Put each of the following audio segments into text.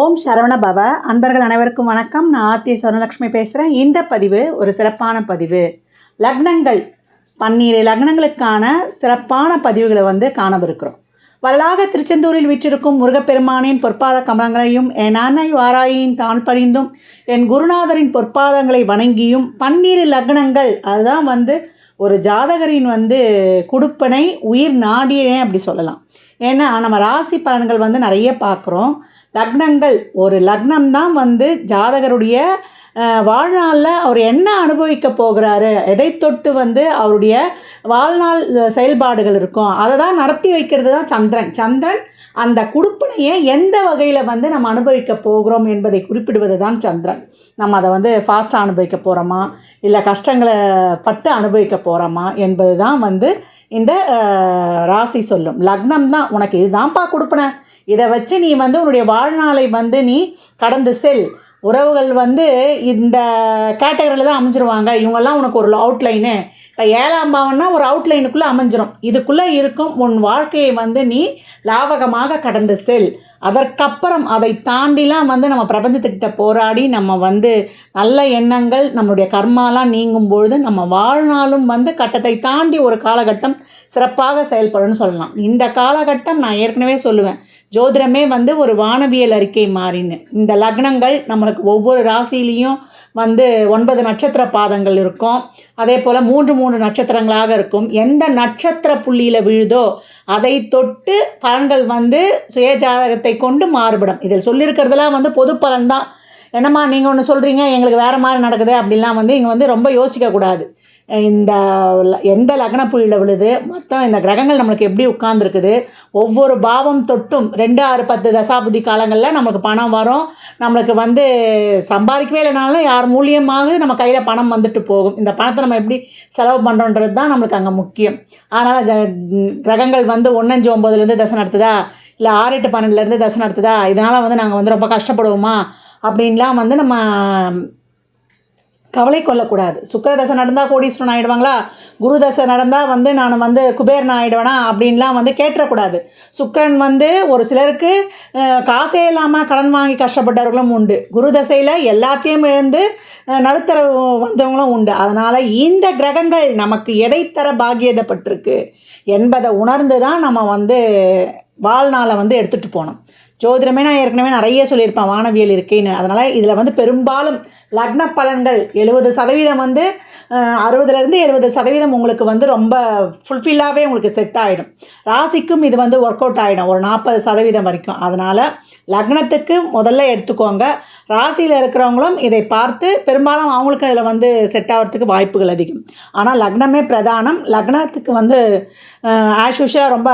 ஓம் சரவண பவ. அன்பர்கள் அனைவருக்கும் வணக்கம். நான் ஆர்த்தி சொர்ணலக்ஷ்மி பேசுகிறேன். இந்த பதிவு ஒரு சிறப்பான பதிவு. லக்னங்கள் 12 லக்னங்களுக்கான சிறப்பான பதிவுகளை காணவிருக்கிறோம். வரலாக திருச்செந்தூரில் வீற்றிருக்கும் முருகப்பெருமானின் பொற்பாத கமலங்களையும் என் அன்னை வாராயின் தான் பணிந்தும் என் குருநாதரின் பொற்பாதங்களை வணங்கியும் 12 லக்னங்கள் அதுதான் ஒரு ஜாதகரின் குடுப்பனை உயிர் நாடியனே அப்படி சொல்லலாம். ஏன்னா நம்ம ராசி பலன்கள் நிறைய பார்க்குறோம். லக்னங்கள் ஒரு லக்னம் தான் ஜாதகருடைய வாழ்நாளில் அவர் என்ன அனுபவிக்க போகிறாரு, எதை தொட்டு அவருடைய வாழ்நாள் செயல்பாடுகள் இருக்கும், அதை தான் நடத்தி வைக்கிறது தான் சந்திரன். சந்திரன் அந்த குடுப்பனையை எந்த வகையில் நம்ம அனுபவிக்க போகிறோம் என்பதை குறிப்பிடுவது தான் சந்திரன். நம்ம அதை ஃபாஸ்ட்டாக அனுபவிக்க போகிறோமா, இல்லை கஷ்டங்களை பட்டு அனுபவிக்க போகிறோமா என்பது தான் இந்த ராசி சொல்லும். லக்னம் தான் உனக்கு இதுதான்ப்பா கொடுப்பன, இதை வச்சு நீ உன்னுடைய வாழ்நாளை நீ கடந்து செல். உறவுகள் இந்த கேட்டகரியில் தான் அமைஞ்சிருவாங்க. இவங்கெல்லாம் உனக்கு ஒரு அவுட்லைனு. இப்போ 7ஆம் பாவம்னா ஒரு அவுட்லைனுக்குள்ளே அமைஞ்சிரும். இதுக்குள்ளே இருக்கும் உன் வாழ்க்கையை நீ லாவகமாக கடந்து செல். அதற்கப்புறம் அதை தாண்டிலாம் நம்ம பிரபஞ்சத்துக்கிட்ட போராடி நம்ம நல்ல எண்ணங்கள் நம்மளுடைய கர்மாலாம் நீங்கும் பொழுது நம்ம வாழ்நாளும் கட்டத்தை தாண்டி ஒரு காலகட்டம் சிறப்பாக செயல்படும்னு சொல்லலாம். இந்த காலகட்டம் நான் ஏற்கனவே சொல்லுவேன், ஜோதிடமே ஒரு வானவியல் அறிக்கை மாறின்னு. இந்த லக்னங்கள் நம்மளுக்கு ஒவ்வொரு ராசிலையும் 9 நட்சத்திர பாதங்கள் இருக்கும். அதே போல் 3 நட்சத்திரங்களாக இருக்கும். எந்த நட்சத்திர புள்ளியில் விழுதோ அதை தொட்டு பலன்கள் சுய ஜாதகத்தை கொண்டு மாறுபடும். இதில் சொல்லியிருக்கிறதுலாம் பொது பலன் தான். என்னம்மா நீங்கள் ஒன்று சொல்கிறீங்க, எங்களுக்கு வேறு மாதிரி நடக்குது அப்படின்லாம் இங்கே ரொம்ப யோசிக்கக்கூடாது. இந்த எந்த லக்ன புள்ளியில் விழுது, மொத்தம் இந்த கிரகங்கள் நம்மளுக்கு எப்படி உட்கார்ந்துருக்குது, ஒவ்வொரு பாவம் தொட்டும் 2, 6, 10 தசாபுதி காலங்களில் நம்மளுக்கு பணம் வரும். நம்மளுக்கு சம்பாதிக்கவே இல்லைனாலும் யார் மூலியமாக நம்ம கையில் பணம் வந்துட்டு போகும். இந்த பணத்தை நம்ம எப்படி செலவு பண்ணுறோன்றது தான் நம்மளுக்கு அங்கே முக்கியம். அதனால் கிரகங்கள் 1, 5, 9லேருந்து தசை நடத்துதா, இல்லை 6, 8, 12லேருந்து தசை நடத்துதா, இதனால் நாங்கள் ரொம்ப கஷ்டப்படுவோமா அப்படின்லாம் நம்ம கவலை கொள்ளக்கூடாது. சுக்கிர தசை நடந்தால் கோடீஸ்வரன் ஆகிடுவாங்களா, குரு தசை நடந்தால் நான் குபேரன் ஆகிடுவேனா அப்படின்லாம் கேட்டுறக்கூடாது. சுக்கிரன் ஒரு சிலருக்கு காசே இல்லாமல் கடன் வாங்கி கஷ்டப்பட்டவர்களும் உண்டு. குரு தசையில் எல்லாத்தையும் இழந்து நடுத்தர வந்தவங்களும் உண்டு. அதனால் இந்த கிரகங்கள் நமக்கு எதை தர பாக்கியதப்பட்டிருக்கு என்பதை உணர்ந்து தான் நம்ம வாழ்நாளை எடுத்துகிட்டு போனோம். ஜோதிடமே நான் ஏற்கனவே நிறைய சொல்லியிருப்பேன், வானவியல் இருக்கேன்னு. அதனால் இதில் பெரும்பாலும் லக்ன பலன்கள் 70% 60லேருந்து 70% உங்களுக்கு ரொம்ப ஃபுல்ஃபில்லாகவே உங்களுக்கு செட் ஆகிடும். ராசிக்கும் இது ஒர்க் அவுட் ஆகிடும் ஒரு 40% வரைக்கும். அதனால் லக்னத்துக்கு முதல்ல எடுத்துக்கோங்க. ராசியில் இருக்கிறவங்களும் இதை பார்த்து பெரும்பாலும் அவங்களுக்கு அதில் செட் ஆகிறதுக்கு வாய்ப்புகள் அதிகம். ஆனால் லக்னமே பிரதானம். லக்னத்துக்கு ஆஸ் யூஷுவலாக ரொம்ப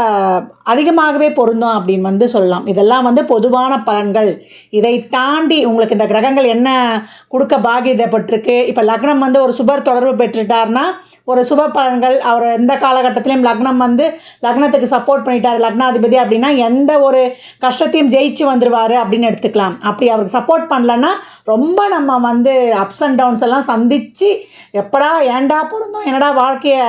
அதிகமாகவே பொருந்தும் அப்படின்னு சொல்லலாம். இதெல்லாம் பொதுவான பலன்கள். இதை தாண்டி உங்களுக்கு இந்த கிரகங்கள் என்ன கொடுக்க பாகியப்பட்டிருக்கு. இப்போ லக்னம் ஒரு சுபர் தொடர்பு பெற்றுட்டார்னா ஒரு சுப பலன்கள். அவர் எந்த காலகட்டத்திலையும் லக்னம் லக்னத்துக்கு சப்போர்ட் பண்ணிட்டார் லக்னாதிபதி அப்படின்னா எந்த ஒரு கஷ்டத்தையும் ஜெயிச்சு வந்துடுவார் அப்படின்னு எடுத்துக்கலாம். அப்படி அவருக்கு சப்போர்ட் பண்ணலன்னா ரொம்ப நம்ம அப்ஸ் அண்ட் டவுன்ஸ் எல்லாம் சந்தித்து எப்படா ஏண்டா பிறந்தோம், என்னடா வாழ்க்கையை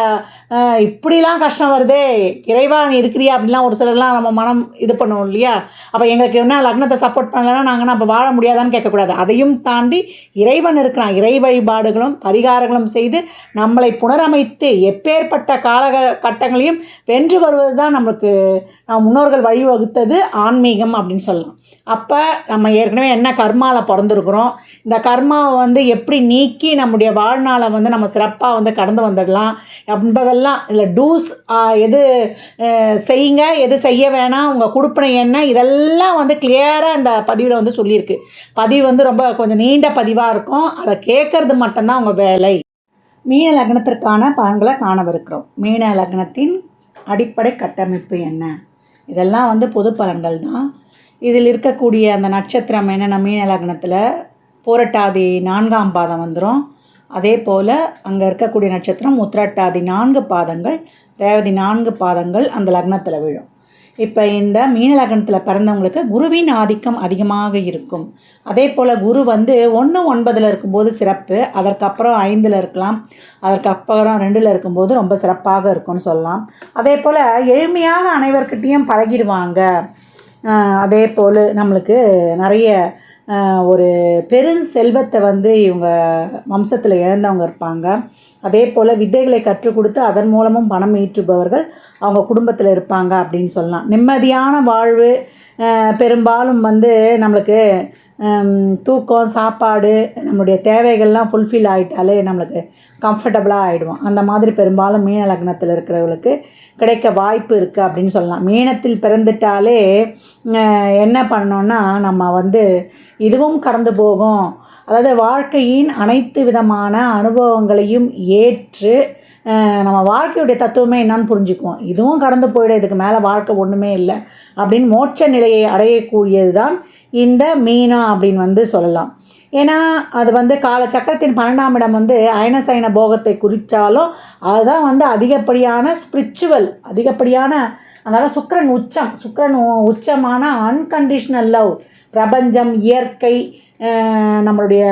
இப்படிலாம் கஷ்டம் வருதே, இறைவா நீ இருக்கிறியா அப்படின்லாம் ஒரு சிலர்லாம் நம்ம மனம் இது பண்ணுவோம் இல்லையா. அப்போ எங்களுக்கு என்ன லக்னத்தை சப்போர்ட் பண்ணலைன்னா நாங்கள் அப்போ வாழ முடியாதான்னு கேட்கக்கூடாது. அதையும் தாண்டி இறைவன் இருக்கிறான். இறை வழிபாடுகளும் பரிகாரங்களும் செய்து நம்மளை புனரமைத்து எப்பேற்பட்ட காலகட்டங்களையும் வென்று வருவது தான் நம்மளுக்கு முன்னோர்கள் வழிவகுத்தது ஆன்மீகம் அப்படின்னு சொல்லலாம். அப்போ நம்ம ஏற்கனவே என்ன கர்மாவில் பிறந்திருக்கிறோம், இந்த கர்மாவை எப்படி நீக்கி நம்முடைய வாழ்நாளை நம்ம சிறப்பாக கடந்து வந்துடலாம் என்பதெல்லாம் இதில் டூஸ், எது செய்யுங்க எது செய்ய வேணாம், உங்கள் கொடுப்பனை என்ன, இதெல்லாம் கிளியராக இந்த பதிவில் சொல்லியிருக்கு. பதிவு ரொம்ப கொஞ்சம் நீண்ட பதிவாக இருக்கும். அதை கேட்கறது மட்டும்தான் உங்கள் வேலை. மீன லக்னத்திற்கான பலன்களை காணவிருக்கிறோம். மீன லக்னத்தின் அடிப்படை கட்டமைப்பு என்ன, இதெல்லாம் பொது பலன்கள் தான். இதில் இருக்கக்கூடிய அந்த நட்சத்திரம் என்னென்ன, மீன லக்னத்தில் பூரட்டாதி 4ஆம் பாதம் வந்துடும். அதே போல் அங்கே இருக்கக்கூடிய நட்சத்திரம் உத்திரட்டாதி 4 பாதங்கள், ரேவதி 4 பாதங்கள் அந்த லக்னத்தில் விழும். இப்போ இந்த மீன லக்னத்தில் பிறந்தவங்களுக்கு குருவின் ஆதிக்கம் அதிகமாக இருக்கும். அதே போல் குரு 1, 9 இருக்கும்போது சிறப்பு, அதற்கப்புறம் 5 இருக்கலாம், அதற்கப்புறம் 2 இருக்கும்போது ரொம்ப சிறப்பாக இருக்கும்னு சொல்லலாம். அதே போல் எளிமையாக அனைவர்கிட்டையும் பழகிடுவாங்க. அதே போல் நம்மளுக்கு நிறைய ஒரு பெருஞ்செல்வத்தை வந்து இவங்க வம்சத்தில் இழந்தவங்க இருப்பாங்க. அதே போல் வித்தைகளை கற்றுக் கொடுத்து அதன் மூலமும் பணம் ஈற்றுபவர்கள் அவங்க குடும்பத்தில் இருப்பாங்க அப்படின்னு சொல்லலாம். நிம்மதியான வாழ்வு பெரும்பாலும் வந்து நம்மளுக்கு தூக்கம், சாப்பாடு, நம்மளுடைய தேவைகள்லாம் ஃபுல்ஃபில் ஆகிட்டாலே நம்மளுக்கு கம்ஃபர்டபுளாக ஆகிடுவோம். அந்த மாதிரி பெரும்பாலும் மீன லக்னத்தில் இருக்கிறவங்களுக்கு கிடைக்க வாய்ப்பு இருக்குது அப்படின்னு சொல்லலாம். மீனத்தில் பிறந்துட்டாலே என்ன பண்ணோன்னா நம்ம வந்து இதுவும் கடந்து போகும், அதாவது வாழ்க்கையின் அனைத்து விதமான அனுபவங்களையும் ஏற்று நம்ம வாழ்க்கையுடைய தத்துவமே என்னான்னு புரிஞ்சுக்குவோம். இதுவும் கடந்து போயிடும், இதுக்கு மேலே வாழ்க்கை ஒன்றுமே இல்லை அப்படின்னு மோட்ச நிலையை அடையக்கூடியது தான் இந்த மீனம் அப்படின்னு வந்து சொல்லலாம். ஏன்னா அது வந்து காலச்சக்கரத்தின் 12ஆம் இடம் வந்து அயன சயன போகத்தை குறித்தாலும் அதுதான் வந்து அதிகப்படியான ஸ்பிரிச்சுவல், அதிகப்படியான அதனால் சுக்கிரன் உச்சமான அன்கண்டிஷ்னல் லவ், பிரபஞ்சம், இயற்கை, நம்மளுடைய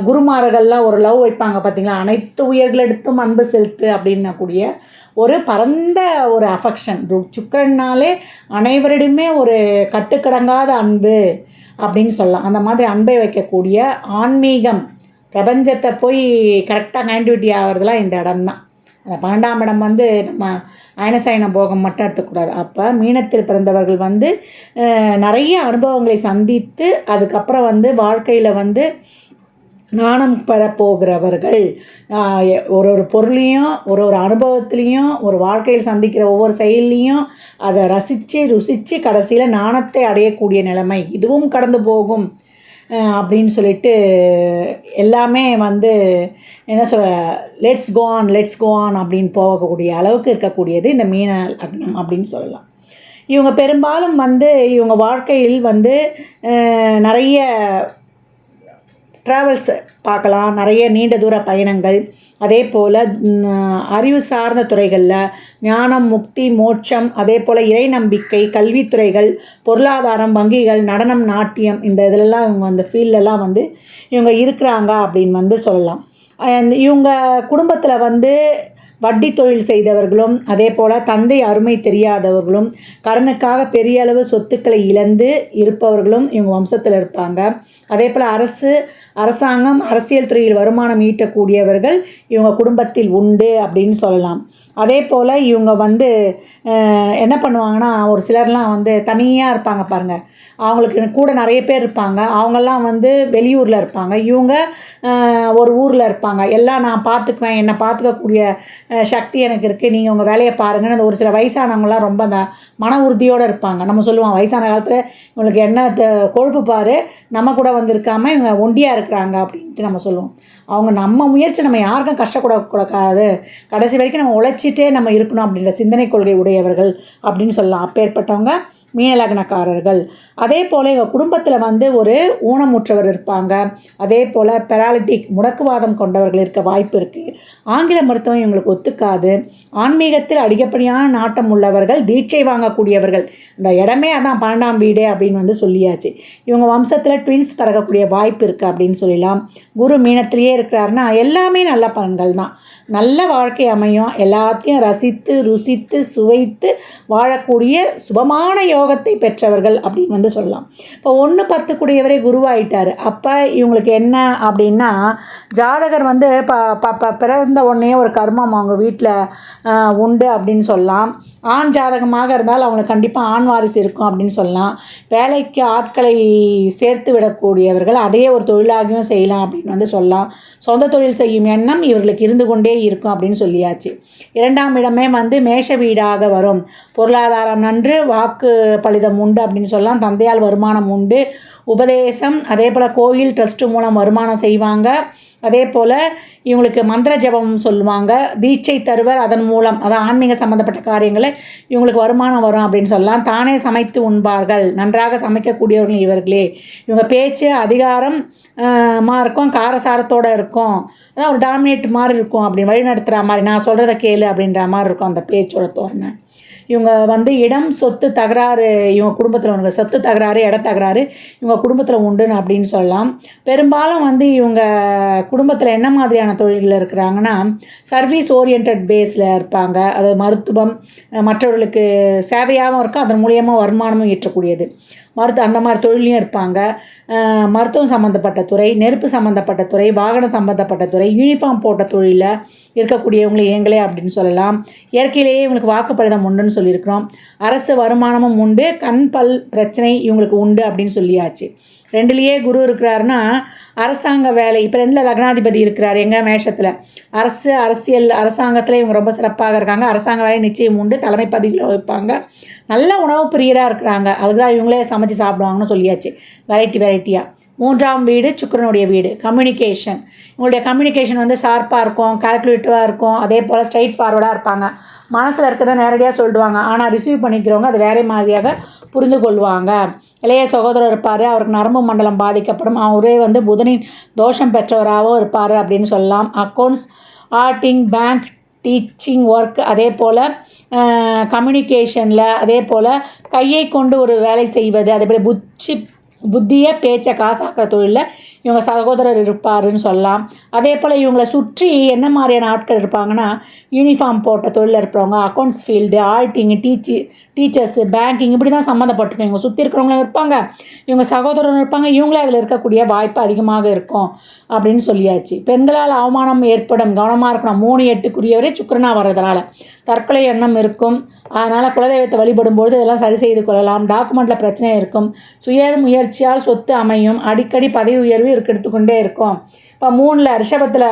குருமார்கள்லாம் ஒரு லவ் வைப்பாங்க பார்த்தீங்களா, அனைத்து உயிர்களிடத்தும் அன்பு செலுத்து அப்படின்னக்கூடிய ஒரு பரந்த ஒரு அஃபெக்ஷன். சுக்கிரன்னாலே அனைவரிடமே ஒரு கட்டுக்கடங்காத அன்பு அப்படின்னு சொல்லலாம். அந்த மாதிரி அன்பை வைக்கக்கூடிய ஆன்மீகம், பிரபஞ்சத்தை போய் கரெக்டாக கனெக்டிவிட்டி ஆகிறதுலாம் இந்த இடம்தான். அந்த 12ஆம் இடம் வந்து நம்ம அயனசயன போகம் மட்டும் எடுத்துக்கூடாது. அப்போ மீனத்தில் பிறந்தவர்கள் வந்து நிறைய அனுபவங்களை சந்தித்து அதுக்கப்புறம் வந்து வாழ்க்கையில் வந்து ஞானம் பெறப்போகிறவர்கள். ஒரு பொருளையும் ஒரு அனுபவத்துலேயும் ஒரு வாழ்க்கையில் சந்திக்கிற ஒவ்வொரு செயல்லையும் அதை ரசித்து ருசித்து கடைசியில் ஞானத்தை அடையக்கூடிய நிலைமை இதுவும் கடந்து போகும் அப்படின்னு சொல்லிட்டு எல்லாமே வந்து என்ன சொல்ல, லெட்ஸ் கோ ஆன் அப்படின்னு போகக்கூடிய அளவுக்கு இருக்கக்கூடியது இந்த மீன லக்னம் அப்படின்னு சொல்லலாம். இவங்க பெரும்பாலும் வந்து இவங்க வாழ்க்கையில் வந்து நிறைய ட்ராவல்ஸ் பார்க்கலாம், நிறைய நீண்ட தூர பயணங்கள், அதே போல் அறிவு சார்ந்த துறைகளில் ஞானம், முக்தி, மோட்சம், அதே போல் இறை நம்பிக்கை, கல்வித்துறைகள், பொருளாதாரம், வங்கிகள், நடனம், நாட்டியம், இந்த இதிலெல்லாம் இவங்க அந்த ஃபீல்டெல்லாம் வந்து இவங்க இருக்கிறாங்க அப்படின்னு வந்து சொல்லலாம். இவங்க குடும்பத்தில் வந்து வட்டி தொழில் செய்தவர்களும், அதே போல் தந்தை அருமை தெரியாதவர்களும், கடனுக்காக பெரிய அளவு சொத்துக்களை இழந்து இருப்பவர்களும் இவங்க வம்சத்தில் இருப்பாங்க. அதே போல் அரசாங்கம், அரசியல் துறையில் வருமானம் ஈட்டக்கூடியவர்கள் இவங்க குடும்பத்தில் உண்டு அப்படின்னு சொல்லலாம். அதே போல் இவங்க வந்து என்ன பண்ணுவாங்கன்னா, ஒரு சிலர்லாம் வந்து தனியாக இருப்பாங்க பாருங்கள், அவங்களுக்கு கூட நிறைய பேர் இருப்பாங்க, அவங்கெல்லாம் வந்து வெளியூரில் இருப்பாங்க, இவங்க ஒரு ஊரில் இருப்பாங்க. எல்லாம் நான் பார்த்துக்குவேன், என்னை பார்த்துக்கக்கூடிய சக்தி எனக்கு இருக்குது, நீங்கள் உங்கள் வேலையை பாருங்கன்னு அந்த ஒரு சில வயசானவங்களாம் ரொம்ப அந்த மன உறுதியோடு இருப்பாங்க. நம்ம சொல்லுவோம், வயசான காலத்தில் இவங்களுக்கு என்ன கொழுப்பு பாரு, நம்ம கூட வந்திருக்காமல் இவங்க ஒண்டியாக இருக்கிறாங்க அப்படின்ட்டு நம்ம சொல்லுவோம். அவங்க நம்ம முயற்சி நம்ம யாருக்கும் கஷ்டப்படக்கூடாது, கடைசி வரைக்கும் நம்ம உழைச்சிட்டே நம்ம இருக்கணும் அப்படின்ற சிந்தனை கொள்கை உடையவர்கள் அப்படின்னு சொல்லலாம். அப்பேற்பட்டவங்க மீனலக்னக்காரர்கள். அதே போல் எங்கள் குடும்பத்தில் வந்து ஒரு ஊனமுற்றவர் இருப்பாங்க. அதே போல் பெராலிட்டிக், முடக்குவாதம் கொண்டவர்கள் இருக்க வாய்ப்பு இருக்குது. ஆங்கில மருத்துவம் இவங்களுக்கு ஒத்துக்காது. ஆன்மீகத்தில் அதிகப்படியான நாட்டம் உள்ளவர்கள், தீட்சை வாங்கக்கூடியவர்கள். இந்த இடமே அதான் 12ஆம் வீடு அப்படின்னு வந்து சொல்லியாச்சு. இவங்க வம்சத்தில் ட்வின்ஸ் பிறக்கக்கூடிய வாய்ப்பு இருக்குது அப்படின்னு சொல்லலாம். குரு மீனத்திலேயே இருக்கிறாருன்னா எல்லாமே நல்ல பலன்கள் தான். நல்ல வாழ்க்கை அமையும், எல்லாத்தையும் ரசித்து ருசித்து சுவைத்து வாழக்கூடிய சுபமான யோகத்தை பெற்றவர்கள் அப்படின்னு வந்து சொல்லலாம். இப்போ 1-10 கூடியவரே குருவாயிட்டார். அப்போ இவங்களுக்கு என்ன அப்படின்னா, ஜாதகர் வந்து பிறந்த உடனே ஒரு கர்மம் அவங்க வீட்டில் உண்டு அப்படின்னு சொல்லலாம். ஆண் ஜாதகமாக இருந்தால் அவங்களுக்கு கண்டிப்பாக ஆண் வாரிசு இருக்கும் அப்படின்னு சொல்லலாம். வேலைக்கு ஆட்களை சேர்த்து விடக்கூடியவர்கள் அதையே ஒரு தொழிலாகவும் செய்யலாம் அப்படின்னு வந்து சொல்லலாம். சொந்த தொழில் செய்யும் எண்ணம் இவர்களுக்கு இருந்து கொண்டே இருக்கும் அப்படின்னு சொல்லியாச்சு. 2ஆம் இடமே வந்து மேஷ வீடாக வரும். பொருளாதாரம் நன்று, வாக்கு பலிதம் உண்டு அப்படின்னு சொல்லலாம். தந்தையால் வருமானம் உண்டு, உபதேசம், அதே போல் கோயில் ட்ரஸ்ட்டு மூலம் வருமானம் செய்வாங்க. அதே போல் இவங்களுக்கு மந்திர ஜபம் சொல்லுவாங்க, தீட்சை தருவர், அதன் மூலம் அதான் ஆன்மீக சம்மந்தப்பட்ட காரியங்களை இவங்களுக்கு வருமானம் வரும் அப்படின்னு சொல்லலாம். தானே சமைத்து உண்பார்கள், நன்றாக சமைக்கக்கூடியவர்கள் இவர்களே. இவங்க பேச்சு அதிகாரம் இருக்கும், காரசாரத்தோடு இருக்கும், அதான் ஒரு டாமினேட் மாதிரி இருக்கும், அப்படி வழி நடத்துகிற மாதிரி, நான் சொல்கிறத கேளு அப்படின்ற மாதிரி இருக்கும் அந்த பேச்சோட தோரணை. இவங்க வந்து இடம் சொத்து தகராறு இவங்க குடும்பத்தில் உண்டு, சொத்து தகராறு இட தகராறு இவங்க குடும்பத்தில் உண்டுன்னு அப்படின்னு சொல்லலாம். பெரும்பாலும் வந்து இவங்க குடும்பத்தில் என்ன மாதிரியான தொழில்கள் இருக்கிறாங்கன்னா சர்வீஸ் ஓரியன்ட் பேஸில் இருப்பாங்க. அது மருத்துவம், மற்றவர்களுக்கு சேவையாகவும் இருக்கும், அதன் மூலியமாக வருமானமும் ஈட்டக்கூடியது. அந்த மாதிரி தொழிலையும் இருப்பாங்க. மருத்துவம் சம்மந்தப்பட்ட துறை, நெருப்பு சம்மந்தப்பட்ட துறை, வாகனம் சம்மந்தப்பட்ட துறை, யூனிஃபார்ம் போட்ட தொழிலில் இருக்கக்கூடியவங்களை இயங்களே அப்படின்னு சொல்லலாம். இயற்கையிலேயே இவங்களுக்கு வாக்குப்பளிதம் உண்டுன்னு சொல்லியிருக்கிறோம். அரசு வருமானமும் உண்டு, கண் பல் பிரச்சனை இவங்களுக்கு உண்டு அப்படின்னு சொல்லியாச்சு. 2லேயே குரு இருக்கிறாருன்னா அரசாங்க வேலை, இப்போ 2ல் லக்னாதிபதி இருக்கிறார் எங்கள் மேஷத்தில். அரசியல் அரசாங்கத்தில் இவங்க ரொம்ப சிறப்பாக இருக்காங்க. அரசாங்க வேலை நிச்சயம் உண்டு, தலைமை பதவியில் வைப்பாங்க. நல்ல உணவு பிரியராக இருக்கிறாங்க, அதுதான் இவங்களே சமைச்சு சாப்பிடுவாங்கன்னு சொல்லியாச்சு. வெரைட்டியாக. 3ஆம் வீடு சுக்கிரனுடைய வீடு, கம்யூனிகேஷன். இவங்களுடைய கம்யூனிகேஷன் வந்து ஷார்ப்பாக இருக்கும், கால்குலேட்டிவாக இருக்கும், அதே போல் ஸ்ட்ரைட் ஃபார்வர்டாக இருப்பாங்க. மனசில் இருக்கிறத நேரடியாக சொல்லிடுவாங்க, ஆனால் ரிசீவ் பண்ணிக்கிறவங்க அது வேறு மாதிரியாக புரிந்து கொள்வாங்க. இளைய சகோதரர் இருப்பார், அவருக்கு நரம்பு மண்டலம் பாதிக்கப்படும், அவரே வந்து புதனின் தோஷம் பெற்றவராகவும் இருப்பார் அப்படின்னு சொல்லலாம். அக்கௌண்ட்ஸ், ஆர்டிங், பேங்க், டீச்சிங் ஒர்க், அதே போல் கம்யூனிகேஷனில், அதே போல் கையை கொண்டு ஒரு வேலை செய்வது, அதே போல் புத்தியை பேச்சை காசாக்கிற தொழிலில் இவங்க சகோதரர் இருப்பாருன்னு சொல்லலாம். அதே போல் இவங்களை சுற்றி என்ன மாதிரியான ஆட்கள் இருப்பாங்கன்னா யூனிஃபார்ம் போட்ட தொழிலில் இருப்பவங்க, accounts field, auditing, teachers, banking, இப்படி தான் சம்மந்தப்பட்டிருக்கோம். இவங்க சுற்றி இருக்கிறவங்களும் இருப்பாங்க, இவங்க சகோதரரும் இருப்பாங்க, இவங்களே அதில் இருக்கக்கூடிய வாய்ப்பு அதிகமாக இருக்கும் அப்படின்னு சொல்லியாச்சு. பெண்களால் அவமானம் ஏற்படும், கவனமாக இருக்கணும். 3-8க்குரியவரே சுக்கிரனாக வர்றதுனால தற்கொலை எண்ணம் இருக்கும். அதனால் குலதெய்வத்தை வழிபடும்போது இதெல்லாம் சரி செய்து கொள்ளலாம். டாக்குமெண்ட்டில் பிரச்சனை இருக்கும், சுய முயற்சியால் சொத்து அமையும், அடிக்கடி பதவி உயர்வு எடுத்துக்கொண்டே இருக்கும். இப்போ 3ல் ரிஷபத்தில்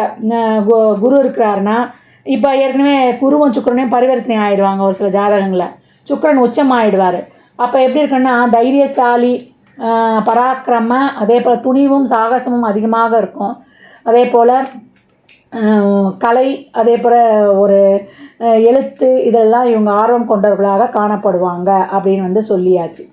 குரு இருக்கிறாருன்னா இப்போ ஏற்கனவே குருவும் சுக்கிரனையும் பரிவர்த்தனை ஆயிடுவாங்க. ஒரு சில ஜாதகங்களில் சுக்கிரன் உச்சமாகிடுவார். அப்போ எப்படி இருக்குன்னா தைரியசாலி, பராக்கிரம, அதே போல் துணிவும் சாகசமும் அதிகமாக இருக்கும். அதே போல் கலை, அதே போல் ஒரு எழுத்து, இதெல்லாம் இவங்க ஆர்வம் கொண்டவர்களாக காணப்படுவாங்க அப்படின்னு வந்து சொல்லியாச்சு.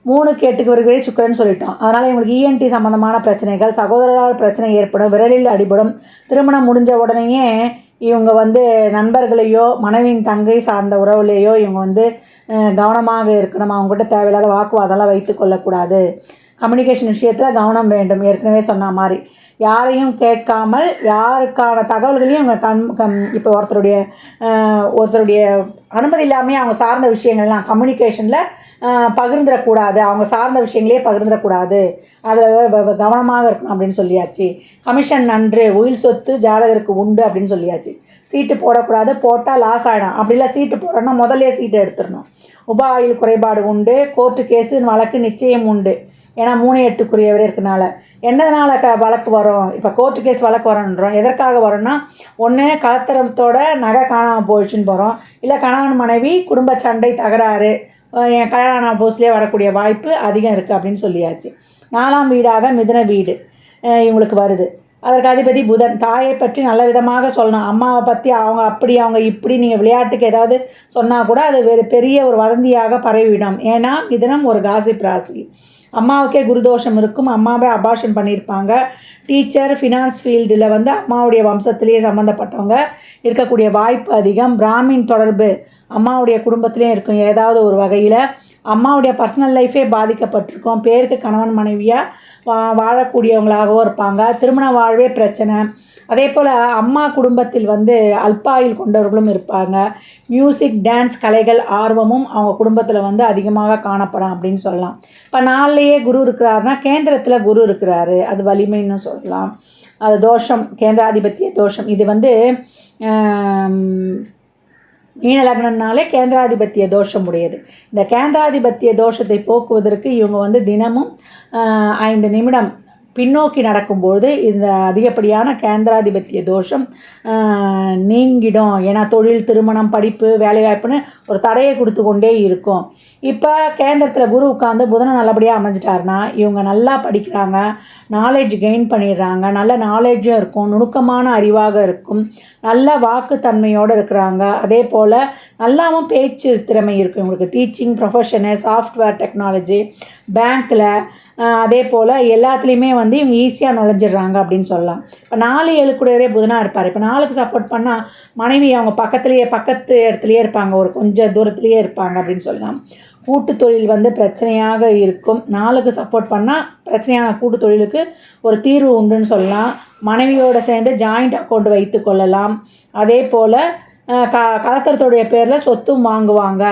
3-8க்கு சுக்கிரன் சொல்லிட்டோம். அதனால் இவங்களுக்கு இஎன்டி சம்மந்தமான பிரச்சனைகள், சகோதரரால் பிரச்சனை ஏற்படும், விரலில் அடிபடும். திருமணம் முடிஞ்ச உடனேயே இவங்க வந்து நண்பர்களையோ மனைவியின் தங்கை சார்ந்த உறவுலையோ இவங்க வந்து கவனமாக இருக்கணும். அவங்ககிட்ட தேவையில்லாத வாக்குவாதம்லாம் வைத்து கொள்ளக்கூடாது. கம்யூனிகேஷன் விஷயத்தில் கவனம் வேண்டும். ஏற்கனவே சொன்ன மாதிரி யாரையும் கேட்காமல் யாருக்கான தகவல்களையும் அவங்க இப்போ ஒருத்தருடைய அனுமதி இல்லாமல் அவங்க சார்ந்த விஷயங்கள்லாம் கம்யூனிகேஷனில் பகிர்ந்துடக்கூடாது, அவங்க சார்ந்த விஷயங்களே பகிர்ந்துடக்கூடாது, அதை கவனமாக இருக்கணும் அப்படின்னு சொல்லியாச்சு. கமிஷன் நன்று, உயில் சொத்து ஜாதகருக்கு உண்டு அப்படின்னு சொல்லியாச்சு. சீட்டு போடக்கூடாது, போட்டால் லாஸ் ஆகிடும். அப்படிலாம் சீட்டு போடுறோன்னா முதல்ல சீட்டை எடுத்துடணும். ஆயுள் குறைபாடு உண்டு, கோர்ட்டு கேஸு வழக்கு நிச்சயம் உண்டு. ஏன்னா 3-8க்குரியவரே இருக்கனால என்னதுனால வழக்கு வரும், இப்போ கோர்ட்டு கேஸ் வழக்கு வரணுன்றோம். எதற்காக வரோன்னா ஒன்று கலத்தரத்தோட நகை காணாமல் போயிடுச்சுன்னு போகிறோம், இல்லை கணவன் மனைவி குடும்ப சண்டை தகராறு, கல்யாண போஸ்லேயே வரக்கூடிய வாய்ப்பு அதிகம் இருக்குது அப்படின்னு சொல்லியாச்சு. 4ஆம் வீடாக மிதுன வீடு இவங்களுக்கு வருது. அதற்கு அதிபதி புதன். தாயை பற்றி நல்ல விதமாக சொல்லணும். அம்மாவை பற்றி அவங்க அப்படி அவங்க இப்படி நீங்கள் விளையாட்டுக்கு ஏதாவது சொன்னால் கூட அது பெரிய ஒரு வதந்தியாக பரவிவிடும். ஏன்னா மிதுனம் ஒரு காசிப் ராசி. அம்மாவுக்கே குருதோஷம் இருக்கும், அம்மாவே அபார்ஷன் பண்ணியிருப்பாங்க. டீச்சர், ஃபினான்ஸ் ஃபீல்டில் வந்து அம்மாவுடைய வம்சத்திலேயே சம்மந்தப்பட்டவங்க இருக்கக்கூடிய வாய்ப்பு அதிகம். பிராமின் தொடர்பு அம்மாவுடைய குடும்பத்திலே இருக்கும். ஏதாவது ஒரு வகையில் அம்மாவுடைய பர்சனல் லைஃபே பாதிக்கப்பட்டிருக்கும். பேருக்கு கணவன் மனைவியாக வாழக்கூடியவங்களாகவும் இருப்பாங்க. திருமண வாழ்வே பிரச்சனை. அதே போல் அம்மா குடும்பத்தில் வந்து அல்பாயுள் கொண்டவர்களும் இருப்பாங்க. மியூசிக், டான்ஸ், கலைகள் ஆர்வமும் அவங்க குடும்பத்தில் வந்து அதிகமாக காணப்படும் அப்படின்னு சொல்லலாம். இப்போ 4லேயே குரு இருக்கிறாருன்னா கேந்திரத்தில் குரு இருக்கிறாரு, அது வலிமைன்னு சொல்லலாம். அது தோஷம், கேந்திராதிபத்திய தோஷம். இது வந்து மீன லக்னம்னாலே கேந்திராதிபத்திய தோஷம் உடையது. இந்த கேந்திராதிபத்திய தோஷத்தை போக்குவதற்கு இவங்க வந்து தினமும் 5 நிமிடம் பின்னோக்கி நடக்கும்போது இந்த அதிகப்படியான கேந்திராதிபத்திய தோஷம் நீங்கிடும். ஏன்னா தொழில், திருமணம், படிப்பு, வேலைவாய்ப்புன்னு ஒரு தடையை கொடுத்து கொண்டே இருக்கும். இப்போ கேந்திரத்தில் குரு உட்காந்து புதனை நல்லபடியாக அமைஞ்சிட்டாருன்னா இவங்க நல்லா படிக்கிறாங்க, நாலேஜ் கெயின் பண்ணிடுறாங்க, நல்ல நாலேஜும் இருக்கும், நுணுக்கமான அறிவாக இருக்கும், நல்ல வாக்குத்தன்மையோடு இருக்கிறாங்க. அதே போல் நல்லாவும் பேச்சு திறமை இருக்கும் இவங்களுக்கு. டீச்சிங் ப்ரொஃபஷனு, சாஃப்ட்வேர் டெக்னாலஜி, பேங்க்கில், அதே போல் எல்லாத்துலேயுமே வந்து இவங்க ஈஸியாக நுழைஞ்சிடுறாங்க அப்படின்னு சொல்லலாம். இப்போ 4 7 கூடவே புதனாக இருப்பார். இப்போ 4க்கு சப்போர்ட் பண்ணால் மனைவி அவங்க பக்கத்து இடத்துலையே இருப்பாங்க, ஒரு கொஞ்சம் தூரத்துலேயே இருப்பாங்க அப்படின்னு சொல்லலாம். கூட்டு தொழில் வந்து பிரச்சனையாக இருக்கும். 4க்கு சப்போர்ட் பண்ணால் பிரச்சனையான கூட்டு தொழிலுக்கு ஒரு தீர்வு உண்டுன்னு சொல்லலாம். மனைவியோடு சேர்ந்து ஜாயிண்ட் அக்கௌண்ட் வைத்து கொள்ளலாம். அதே போல் கலத்திரத்துடைய பேரில் சொத்தும் வாங்குவாங்க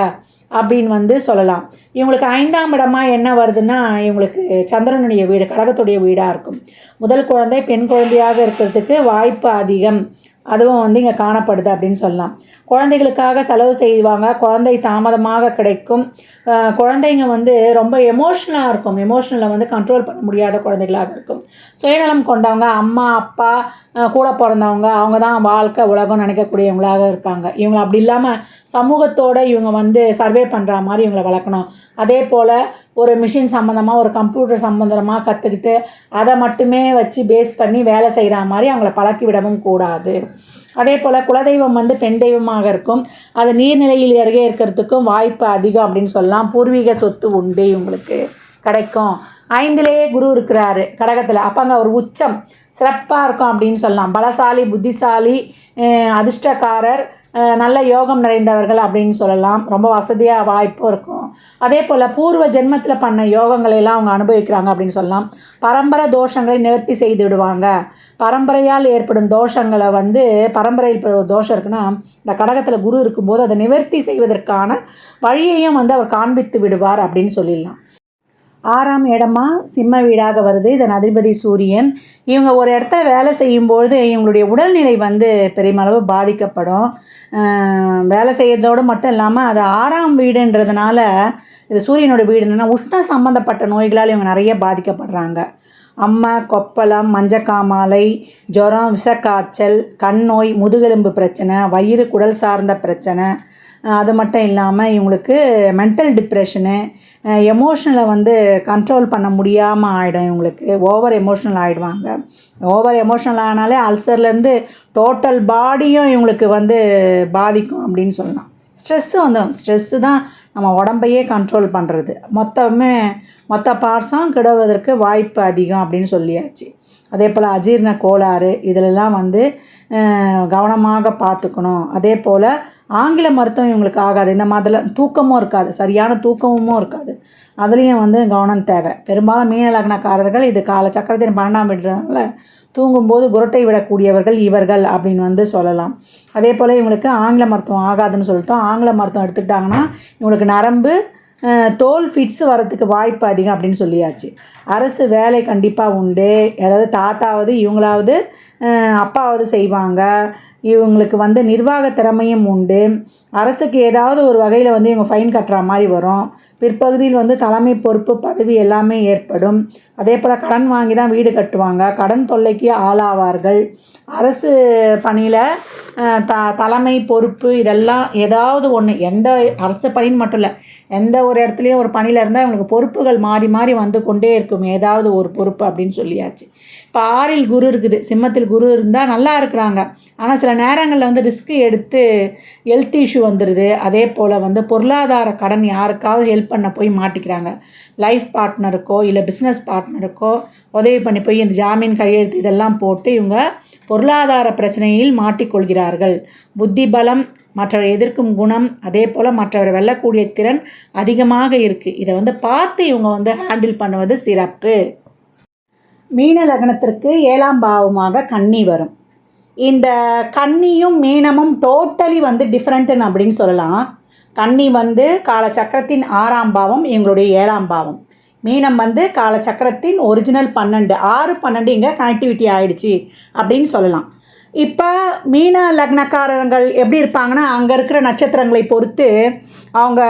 அப்படின்னு வந்து சொல்லலாம். இவங்களுக்கு 5ஆம் இடமா என்ன வருதுன்னா, இவங்களுக்கு சந்திரனுடைய வீடு, கடகத்துடைய வீடாக இருக்கும். முதல் குழந்தை பெண் குழந்தையாக இருக்கிறதுக்கு வாய்ப்பு அதிகம். அதுவும் வந்து இங்கே காணப்படுது அப்படின்னு சொல்லலாம். குழந்தைகளுக்காக செலவு செய்வாங்க. குழந்தை தாமதமாக கிடைக்கும். குழந்தைங்க வந்து ரொம்ப எமோஷ்னலாக இருக்கும். எமோஷ்னலை வந்து கண்ட்ரோல் பண்ண முடியாத குழந்தைகளாக இருக்கும். சுயநலம் கொண்டவங்க, அம்மா அப்பா கூட பிறந்தவங்க, அவங்க தான் வாழ்க்கை உலகம் நினைக்கக்கூடியவங்களாக இருப்பாங்க. இவங்க அப்படி இல்லாமல் சமூகத்தோடு இவங்க வந்து சர்வே பண்ணுற மாதிரி இவங்களை வளர்க்கணும். அதே போல் ஒரு மிஷின் சம்மந்தமாக, ஒரு கம்ப்யூட்டர் சம்மந்தமாக கற்றுக்கிட்டு அதை மட்டுமே வச்சு பேஸ் பண்ணி வேலை செய்கிற மாதிரி அவங்கள பழக்கி விடவும் கூடாது. அதே போல் குலதெய்வம் வந்து பெண் தெய்வமாக இருக்கும். அது நீர்நிலையில் அருகே இருக்கிறதுக்கும் வாய்ப்பு அதிகம் அப்படின்னு சொல்லலாம். பூர்வீக சொத்து உண்டு இவங்களுக்கு கிடைக்கும். 5லேயே குரு இருக்கிறாரு கடகத்தில். அப்போ அங்கே ஒரு உச்சம் சிறப்பாக இருக்கும் அப்படின்னு சொல்லலாம். பலசாலி, புத்திசாலி, அதிர்ஷ்டக்காரர், நல்ல யோகம் நிறைந்தவர்கள் அப்படின்னு சொல்லலாம். ரொம்ப வசதியாக வாய்ப்பும் இருக்கும். அதே போல் பூர்வ ஜென்மத்தில் பண்ண யோகங்களையெல்லாம் அவங்க அனுபவிக்கிறாங்க அப்படின்னு சொல்லலாம். பரம்பரை தோஷங்களை நிவர்த்தி செய்து விடுவாங்க. பரம்பரையால் ஏற்படும் தோஷங்களை வந்து, பரம்பரையில் ஒரு தோஷம் இருக்குன்னா இந்த கடகத்தில் குரு இருக்கும்போது அதை நிவர்த்தி செய்வதற்கான வழியையும் வந்து அவர் காண்பித்து விடுவார் அப்படின்னு சொல்லிடலாம். 6ஆம் இடமா சிம்ம வீடாக வருது. இதன் அதிபதி சூரியன். இவங்க ஒரு இடத்த வேலை செய்யும்பொழுது இவங்களுடைய உடல்நிலை வந்து பெருமளவு பாதிக்கப்படும். வேலை செய்கிறதோடு மட்டும் இல்லாமல் அது 6ஆம் வீடுன்றதுனால, இது சூரியனோட வீடுன்னா உஷ்ண சம்மந்தப்பட்ட நோய்களால் இவங்க நிறைய பாதிக்கப்படுறாங்க. அம்மை, கொப்பளம், மஞ்சக்காமாலை, ஜுரம், விஷக்காய்ச்சல், கண் நோய், முதுகெலும்பு பிரச்சனை, வயிறு குடல் சார்ந்த பிரச்சனை, அது மட்டும் இல்லாமல் இவங்களுக்கு மென்டல் டிப்ரெஷனு, எமோஷ்னலை வந்து கண்ட்ரோல் பண்ண முடியாமல் ஆகிடும். இவங்களுக்கு ஓவர் எமோஷ்னல் ஆகிடுவாங்க. ஓவர் எமோஷ்னல் ஆனாலே அல்சர்லேருந்து டோட்டல் பாடியும் இவங்களுக்கு வந்து பாதிக்கும் அப்படின்னு சொல்லலாம். ஸ்ட்ரெஸ்ஸு வந்துடும். ஸ்ட்ரெஸ்ஸு தான் நம்ம உடம்பையே கண்ட்ரோல் பண்ணுறது. மொத்த பார்ட்ஸும் கெடுவதற்கு வாய்ப்பு அதிகம் அப்படின்னு சொல்லியாச்சு. அதே போல் அஜீரண கோளாறு, இதிலெல்லாம் வந்து கவனமாக பார்த்துக்கணும். அதே போல் ஆங்கில மருத்துவம் இவங்களுக்கு ஆகாது. இந்த மாதிரிலாம் தூக்கமும் இருக்காது, சரியான தூக்கமும் இருக்காது. அதுலேயும் வந்து கவனம் தேவை. பெரும்பாலும் மீன லக்னக்காரர்கள் இது கால சக்கரத்தின் 12ஆம் வீடுனால தூங்கும்போது குரட்டை விடக்கூடியவர்கள் இவர்கள் அப்படின்னு வந்து சொல்லலாம். அதே போல் இவங்களுக்கு ஆங்கில மருத்துவம் ஆகாதுன்னு சொல்லிட்டோம். ஆங்கில மருத்துவம் எடுத்துக்கிட்டாங்கன்னா இவங்களுக்கு நரம்பு, தோல் ஃபிட்ஸு வரத்துக்கு வாய்ப்பு அதிகம் அப்படின்னு சொல்லியாச்சு. அரசு வேலை கண்டிப்பாக உண்டு. அதாவது தாத்தாவது இவங்களாவது அப்பாவது செய்வாங்க. இவங்களுக்கு வந்து நிர்வாக திறமையும் உண்டு. அரசுக்கு ஏதாவது ஒரு வகையில் வந்து இவங்க ஃபைன் கட்டுற மாதிரி வரும். பிற்பகுதியில் வந்து தலைமை பொறுப்பு பதவி எல்லாமே ஏற்படும். அதே போல் கடன் வாங்கி தான் வீடு கட்டுவாங்க. கடன் தொல்லைக்கு ஆளாவார்கள். அரசு பணியில் தலைமை பொறுப்பு இதெல்லாம் ஏதாவது ஒன்று, எந்த அரசு பணின்னு மட்டும் இல்லை, எந்த ஒரு இடத்துலையும் ஒரு பணியில் இருந்தால் இவங்களுக்கு பொறுப்புகள் மாறி மாறி வந்து கொண்டே இருக்கும். ஏதாவது ஒரு பொறுப்பு அப்படின்னு சொல்லியாச்சு. இப்போ 6ல் குரு இருக்குது. சிம்மத்தில் குரு இருந்தால் நல்லா இருக்கிறாங்க. ஆனால் சில நேரங்களில் வந்து ரிஸ்க்கு எடுத்து ஹெல்த் இஷ்யூ வந்துடுது. அதே போல் வந்து பொருளாதார கடன் யாருக்காவது ஹெல்ப் பண்ண போய் மாட்டிக்கிறாங்க. லைஃப் பார்ட்னருக்கோ இல்லை பிஸ்னஸ் பார்ட்னருக்கோ உதவி பண்ணி போய் இந்த ஜாமீன் கையெழுத்து இதெல்லாம் போட்டு இவங்க பொருளாதார பிரச்சனையில் மாட்டிக்கொள்கிறார்கள். புத்தி பலம், மற்றவரை எதிர்க்கும் குணம், அதே போல் மற்றவரை வெல்லக்கூடிய திறன் அதிகமாக இருக்குது. இதை வந்து பார்த்து இவங்க வந்து ஹேண்டில் பண்ணுவது சிறப்பு. மீன லக்னத்திற்கு 7ஆம் பாவமாக கன்னி வரும். இந்த கன்னியும் மீனமும் டோட்டலி வந்து டிஃப்ரெண்ட்டுன்னு அப்படின்னு சொல்லலாம். கன்னி வந்து காலச்சக்கரத்தின் 6ஆம் பாவம், இவங்களுடைய 7ஆம் பாவம். மீனம் வந்து காலச்சக்கரத்தின் ஒரிஜினல் 12, 6 12 இங்கே கனெக்டிவிட்டி ஆகிடுச்சி அப்படின்னு சொல்லலாம். இப்போ மீன லக்னக்காரர்கள் எப்படி இருப்பாங்கன்னா, அங்கே இருக்கிற நட்சத்திரங்களை பொறுத்து அவங்க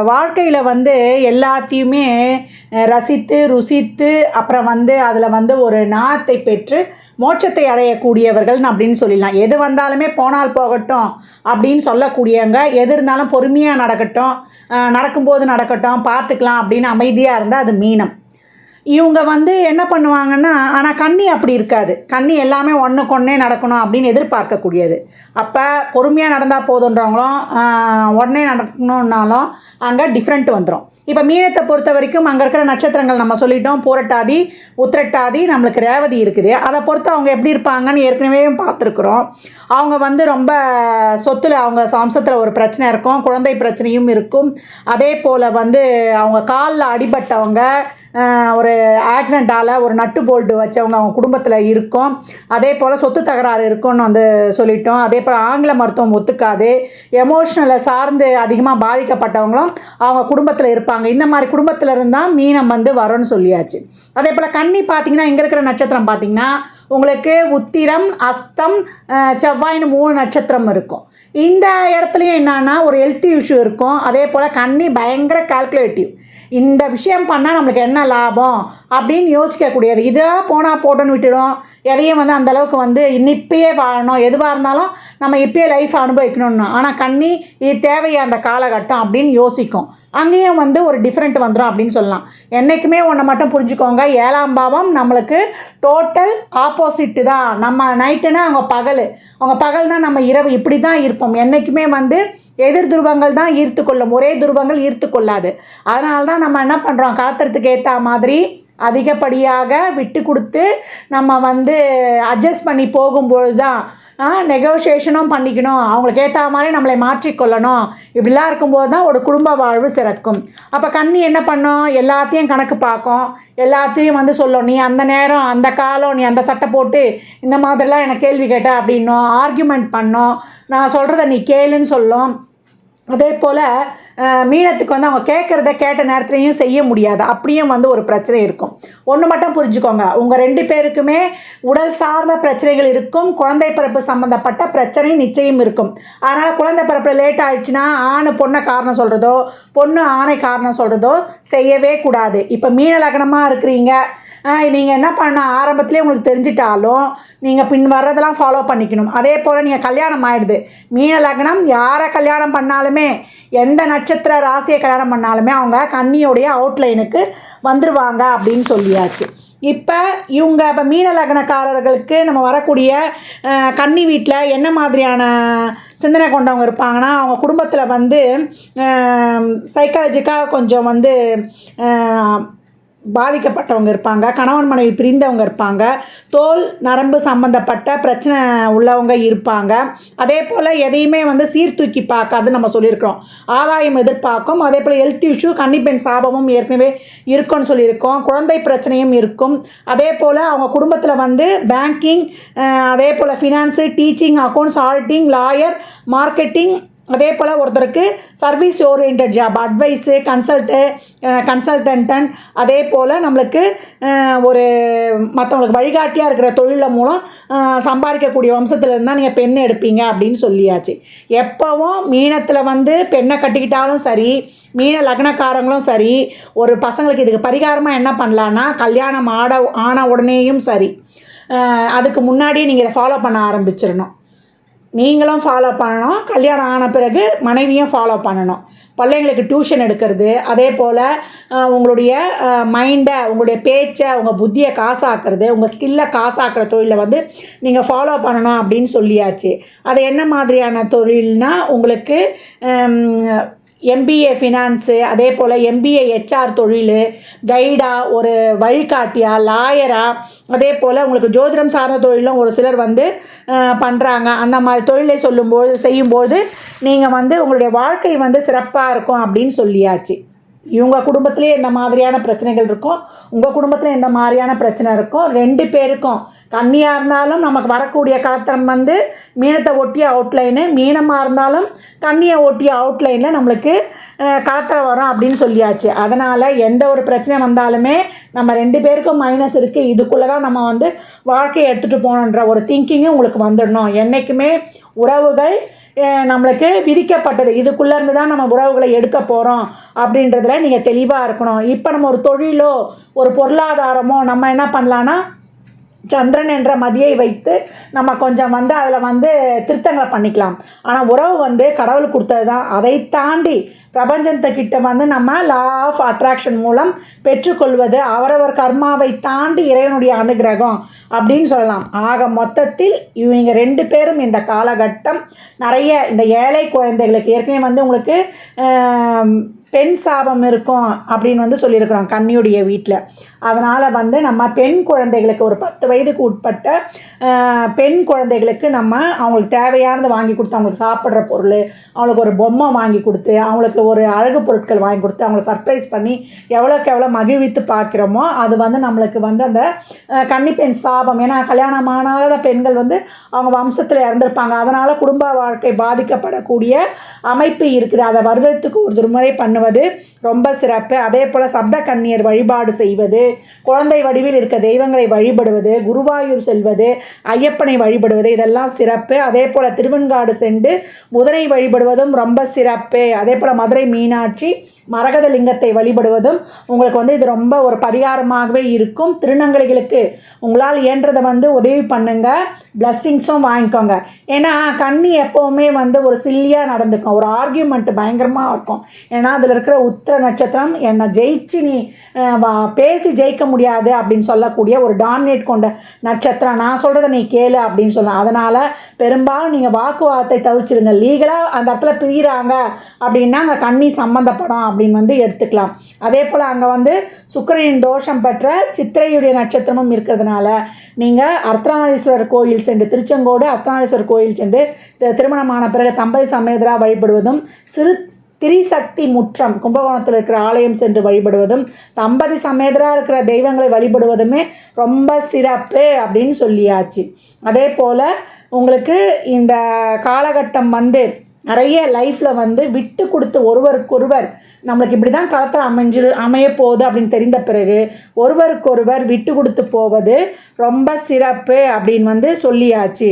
வாழ்க்கையில் வந்து எல்லாத்தையுமே ரசித்து ருசித்து அப்புறம் வந்து அதில் வந்து ஒரு ஞானத்தை பெற்று மோட்சத்தை அடையக்கூடியவர்கள்னு அப்படின்னு சொல்லிடலாம். எது வந்தாலுமே போனால் போகட்டும் அப்படின்னு சொல்லக்கூடியவங்க. எது இருந்தாலும் பொறுமையாக நடக்கட்டும், நடக்கும்போது நடக்கட்டும், பார்த்துக்கலாம் அப்படின்னு அமைதியாக இருந்தால் அது மீனம். இவங்க வந்து என்ன பண்ணுவாங்கன்னா, ஆனால் கன்னி அப்படி இருக்காது. கன்னி எல்லாமே ஒன்றுக்கொன்னே நடக்கணும் அப்படின்னு எதிர்பார்க்கக்கூடியது. அப்போ பொறுமையாக நடந்தால் போதுன்றவங்களும் உடனே நடக்கணுன்னாலும் அங்கே டிஃப்ரெண்ட் வந்துடும். இப்போ மீனத்தை பொறுத்த வரைக்கும் அங்கே இருக்கிற நட்சத்திரங்கள் நம்ம சொல்லிட்டோம். பூரட்டாதி, உத்திரட்டாதி, நம்மளுக்கு ரேவதி இருக்குது. அதை பொறுத்து அவங்க எப்படி இருப்பாங்கன்னு ஏற்கனவே பார்த்துருக்குறோம். அவங்க வந்து ரொம்ப சொத்தில் அவங்க வம்சத்தில் ஒரு பிரச்சனை இருக்கும், குழந்தை பிரச்சனையும் இருக்கும். அதே போல் வந்து அவங்க காலில் அடிபட்டவங்க, ஒரு ஆக்சிடெண்ட்டால் ஒரு நட்டு போல்ட்டு வச்சவங்க அவங்க குடும்பத்தில் இருக்கும். அதே போல் சொத்து தகராறு இருக்குன்னு வந்து சொல்லிட்டோம். அதே போல் ஆங்கில மருத்துவம் ஒத்துக்காது. எமோஷ்னலை சார்ந்து அதிகமாக பாதிக்கப்பட்டவங்களும் அவங்க குடும்பத்தில் இருப்பாங்க. இந்த மாதிரி குடும்பத்தில் இருந்தால் மீனம் வந்து வரும்னு சொல்லியாச்சு. அதே போல் கன்னி பார்த்திங்கன்னா இங்கே இருக்கிற நட்சத்திரம் பார்த்திங்கன்னா உங்களுக்கு உத்திரம், அஸ்தம், செவ்வாய்னு 3 நட்சத்திரம் இருக்கும். இந்த இடத்துலையும் என்னன்னா ஒரு ஹெல்த் இஷ்யூ இருக்கும். அதே போல் கன்னி பயங்கர கால்குலேட்டிவ். இந்த விஷயம் பண்ணால் நம்மளுக்கு என்ன லாபம் அப்படின்னு யோசிக்கக்கூடியது. இதாக போனால் போட்டோன்னு விட்டுடும். எதையும் வந்து அந்தளவுக்கு வந்து இப்பயே வாழணும், எதுவாக இருந்தாலும் நம்ம இப்பயே லைஃப் அனுபவிக்கணும்னு. ஆனால் கன்னி இது தேவையா அந்த காலகட்டம் அப்படின்னு யோசிக்கும். அங்கேயும் வந்து ஒரு டிஃப்ரெண்ட் வந்துடும் அப்படின்னு சொல்லலாம். என்றைக்குமே ஒன்றை மட்டும் புரிஞ்சுக்கோங்க, 7ஆம் பாவம் நம்மளுக்கு டோட்டல் ஆப்போசிட்டு தான். நம்ம நைட்டுன்னா அவங்க பகல், அவங்க பகல்னால் நம்ம இரவு, இப்படி தான் இருப்போம். என்றைக்குமே வந்து எதிர் துருவங்கள் தான் ஈர்த்து கொள்ளும், ஒரே துருவங்கள் ஈர்த்து கொள்ளாது. அதனால தான் நம்ம என்ன பண்ணுறோம், காலத்திற்கு ஏற்ற மாதிரி அதிகப்படியாக விட்டு கொடுத்து நம்ம வந்து அட்ஜஸ்ட் பண்ணி போகும்பொழுது தான் நெகோஷியேஷனும் பண்ணிக்கணும், அவங்களுக்கு ஏற்ற மாதிரி நம்மளை மாற்றிக்கொள்ளணும். இப்படிலாம் இருக்கும்போது தான் ஒரு குடும்ப வாழ்வு சிறக்கும். அப்போ கன்னி என்ன பண்ணும், எல்லாத்தையும் கணக்கு பார்க்கும், எல்லாத்தையும் வந்து சொல்லும். நீ அந்த நேரம், அந்த காலம், நீ அந்த சட்டை போட்டு இந்த மாதிரிலாம் எனக்கு கேள்வி கேட்ட அப்படின்னும் ஆர்கியூமெண்ட் பண்ணும். நான் சொல்கிறத நீ கேளுன்னு சொல்லும். அதே போல் மீனத்துக்கு வந்து அவங்க கேட்குறத கேட்ட நேரத்துலையும் செய்ய முடியாது. அப்படியும் வந்து ஒரு பிரச்சனை இருக்கும். ஒன்று மட்டும் புரிஞ்சுக்கோங்க, உங்கள் 2 பேருக்குமே உடல் சார்ந்த பிரச்சனைகள் இருக்கும். குழந்தை பிறப்பு சம்மந்தப்பட்ட பிரச்சனை நிச்சயம் இருக்கும். அதனால் குழந்தை பிறப்பு லேட் ஆகிடுச்சுன்னா ஆண் பொண்ணை காரணம் சொல்கிறதோ, பொண்ணு ஆணை காரணம் சொல்கிறதோ செய்யவே கூடாது. இப்போ மீன லக்னமாக இருக்கிறீங்க, நீங்கள் என்ன பண்ண ஆரம்பத்துலேயே உங்களுக்கு தெரிஞ்சிட்டாலும் நீங்கள் பின் வர்றதெல்லாம் ஃபாலோ பண்ணிக்கணும். அதே போல் நீங்கள் கல்யாணம் ஆகிடுது, மீன லக்னம் யாரை கல்யாணம் பண்ணாலுமே, எந்த நட்சத்திர ராசியை கல்யாணம் பண்ணாலுமே அவங்க கன்னியோடைய அவுட்லைனுக்கு வந்துடுவாங்க அப்படின்னு சொல்லியாச்சு. இப்போ மீன லக்னக்காரர்களுக்கு நம்ம வரக்கூடிய கன்னி வீட்டில் என்ன மாதிரியான சிந்தனை கொண்டவங்க இருப்பாங்கன்னா, அவங்க குடும்பத்தில் வந்து சைக்காலஜிக்காக கொஞ்சம் வந்து பாதிக்கப்பட்டவங்க இருப்பாங்க, கணவன் மனைவி பிரிந்தவங்க இருப்பாங்க, தோல் நரம்பு சம்மந்தப்பட்ட பிரச்சனை உள்ளவங்க இருப்பாங்க. அதே போல் எதையுமே வந்து சீர்தூக்கி பார்க்காது நம்ம சொல்லியிருக்கிறோம். ஆதாயம் எதிர்பார்க்கும். அதே போல் ஹெல்த் இஷ்யூ, கன்னிப்பெண் சாபமும் ஏற்கனவே இருக்குன்னு சொல்லியிருக்கோம். குழந்தை பிரச்சனையும் இருக்கும். அதே போல் அவங்க குடும்பத்தில் வந்து பேங்கிங், அதே போல் finance, teaching, accounts, auditing, lawyer, marketing, அதே போல் ஒருத்தருக்கு service orient job, advice, consultant, அதே போல் நம்மளுக்கு ஒரு மற்றவங்களுக்கு வழிகாட்டியாக இருக்கிற தொழிலில் மூலம் சம்பாதிக்கக்கூடிய வம்சத்தில் இருந்தால் நீங்கள் பெண் எடுப்பீங்க அப்படின்னு சொல்லியாச்சு. எப்போவும் மீனத்தில் வந்து பெண்ணை கட்டிக்கிட்டாலும் சரி, மீன லக்னக்காரங்களும் சரி, ஒரு பசங்களுக்கு இதுக்கு பரிகாரமாக என்ன பண்ணலான்னா, கல்யாணம் ஆன உடனேயும் சரி, அதுக்கு முன்னாடியே நீங்கள் இதை ஃபாலோ பண்ண ஆரம்பிச்சிடணும். நீங்களும் ஃபாலோ பண்ணணும், கல்யாணம் ஆன பிறகு மனைவியும் ஃபாலோ பண்ணணும். பிள்ளைங்களுக்கு டியூஷன் எடுக்கிறது, அதே போல் உங்களுடைய மைண்டை, உங்களுடைய பேச்சை, உங்கள் புத்தியை காசாக்குறது, உங்கள் ஸ்கில்லை காசாக்குற தொழிலை வந்து நீங்கள் ஃபாலோ பண்ணணும் அப்படின்னு சொல்லியாச்சு. அது என்ன மாதிரியான தொழில்னால், உங்களுக்கு MBA ஃபினான்ஸு, அதே போல் MBA HR தொழில், கைடாக, ஒரு வழிகாட்டியாக, லாயராக, அதே போல் உங்களுக்கு ஜோதிடம் சார்ந்த தொழிலும் ஒரு சிலர் வந்து பண்ணுறாங்க. அந்த மாதிரி தொழிலை செய்யும்போது நீங்கள் வந்து உங்களுடைய வாழ்க்கை வந்து சிறப்பாக இருக்கும் அப்படின்னு சொல்லியாச்சு. இவங்க குடும்பத்திலே இந்த மாதிரியான பிரச்சனைகள் இருக்கும், உங்கள் குடும்பத்தில் இந்த மாதிரியான பிரச்சனை இருக்கும். 2 பேருக்கும், கன்னியாக இருந்தாலும் நமக்கு வரக்கூடிய கலத்திரம் வந்து மீனத்தை ஒட்டிய அவுட்லைனு, மீனமாக இருந்தாலும் கன்னியை ஒட்டிய அவுட்லைனில் நம்மளுக்கு கலத்திரம் வரும் அப்படின்னு சொல்லியாச்சு. அதனால் எந்த ஒரு பிரச்சனை வந்தாலுமே நம்ம 2 பேருக்கும் மைனஸ் இருக்குது, இதுக்குள்ளே தான் நம்ம வந்து வாழ்க்கையை எடுத்துகிட்டு போகணுன்ற ஒரு திங்கிங்கும் உங்களுக்கு வந்துடணும். என்றைக்குமே உறவுகள் நம்மளுக்கு விதிக்கப்பட்டது, இதுக்குள்ளே இருந்து தான் நம்ம உறவுகளை எடுக்க போகிறோம் அப்படின்றதுல நீங்கள் தெளிவாக இருக்கணும். இப்போ நம்ம ஒரு தொழிலோ ஒரு பொருளாதாரமோ நம்ம என்ன பண்ணலான்னா, சந்திரன் என்ற மதியை வைத்து நம்ம கொஞ்சம் வந்து அதில் வந்து திருத்தங்களை பண்ணிக்கலாம். ஆனால் உறவு வந்து கடவுள் கொடுத்தது தான். அதை தாண்டி பிரபஞ்சத்துக்கிட்ட வந்து நம்ம லா ஆஃப் அட்ராக்ஷன் மூலம் பெற்றுக்கொள்வது அவரவர் கர்மாவை தாண்டி இறைவனுடைய அனுகிரகம் அப்படின்னு சொல்லலாம். ஆக மொத்தத்தில் இவங்க 2 பேரும் இந்த காலகட்டம் நிறைய இந்த ஏழை குழந்தைகளுக்கு ஏற்கனவே வந்து உங்களுக்கு பெண் சாபம் இருக்கும் அப்படின்னு வந்து சொல்லியிருக்கிறோம் கன்னியுடைய வீட்டில். அதனால் வந்து நம்ம பெண் குழந்தைகளுக்கு ஒரு 10 வயதுக்கு உட்பட்ட பெண் குழந்தைகளுக்கு நம்ம அவங்களுக்கு தேவையானதை வாங்கி கொடுத்து, அவங்களுக்கு சாப்பிட்ற பொருள், அவங்களுக்கு ஒரு பொம்மை வாங்கி கொடுத்து, அவங்களுக்கு ஒரு அழகு பொருட்கள் வாங்கி கொடுத்து, அவங்களை சர்ப்ரைஸ் பண்ணி எவ்வளோக்கு எவ்வளோ மகிழ்வித்து பார்க்குறோமோ அது வந்து நம்மளுக்கு வந்து அந்த கன்னிப்பெண் சாபம். ஏன்னா கல்யாணமானாத பெண்கள் வந்து அவங்க வம்சத்தில் இறந்துருப்பாங்க. அதனால் குடும்ப வாழ்க்கை பாதிக்கப்படக்கூடிய அமைப்பு இருக்குது. அதை வருடத்துக்கு ஒரு முறை பண்ணுவது ரொம்ப சிறப்பு. அதே போல் சப்த கன்னியர் வழிபாடு செய்வது, குழந்தை வடிவில் இருக்க தெய்வங்களை வழிபடுவது, குருவாயூர் செல்வது, ஐயப்பனை வழிபடுவது, இதெல்லாம் சிறப்பு. அதே போல் திருவெண்காடு சென்று புதனை வழிபடுவதும் ரொம்ப சிறப்பு. அதே போல் மதுரை மீனாட்சி மரகத லிங்கத்தை வழிபடுவதும் உங்களுக்கு வந்து இது ரொம்ப ஒரு பரிகாரமாகவே இருக்கும். திருநங்கைகளுக்கு உங்களால் இயன்றதை வந்து உதவி பண்ணுங்க, பிளஸ்ஸிங்ஸும் வாங்கிக்கோங்க. ஏன்னா கன்னி எப்போவுமே வந்து ஒரு சில்லியாக நடந்துக்கும், ஒரு ஆர்கியூமெண்ட் பயங்கரமாக இருக்கும். ஏன்னா அதில் இருக்கிற உத்திர நட்சத்திரம் என்னை ஜெயிச்சு நீ பேசி ஜெயிக்க முடியாது அப்படின்னு சொல்லக்கூடிய ஒரு டாமினேட் கொண்ட நட்சத்திரம். நான் சொல்கிறத நீ கேளு அப்படின்னு சொல்லலாம். அதனால் பெரும்பாலும் நீங்கள் வாக்குவாதத்தை தவிர்த்துருங்க. லீகலாக அந்த இடத்துல பிரிகிறாங்க அப்படின்னா அங்கே கன்னி சம்மந்தப்படும் அப்படின்னு வந்து எடுத்துக்கலாம். அதே போல் அங்கே வந்து சுக்கிரனின் தோஷம் பெற்ற சித்திரையுடைய நட்சத்திரமும் இருக்கிறதுனால நீங்கள் அர்த்தநாரீஸ்வரர் கோயில் சென்று, திருச்செங்கோடு அர்த்தநாரீஸ்வரர் கோயில் சென்று திருமணமான பிறகு தம்பதி சமேதரா வழிபடுவதும், திரிசக்தி முற்றம் கும்பகோணத்தில் இருக்கிற ஆலயம் சென்று வழிபடுவதும், தம்பதி சமேதராக இருக்கிற தெய்வங்களை வழிபடுவதுமே ரொம்ப சிறப்பு அப்படின்னு சொல்லியாச்சு. அதே போல் உங்களுக்கு இந்த காலகட்டம் வந்து நிறைய லைஃப்பில் வந்து விட்டு கொடுத்து ஒருவருக்கொருவர் நம்மளுக்கு இப்படி தான் களத்தில் அமைய போகுது அப்படின்னு தெரிந்த பிறகு ஒருவருக்கொருவர் விட்டு கொடுத்து போவது ரொம்ப சிறப்பு அப்படின்னு வந்து சொல்லியாச்சு.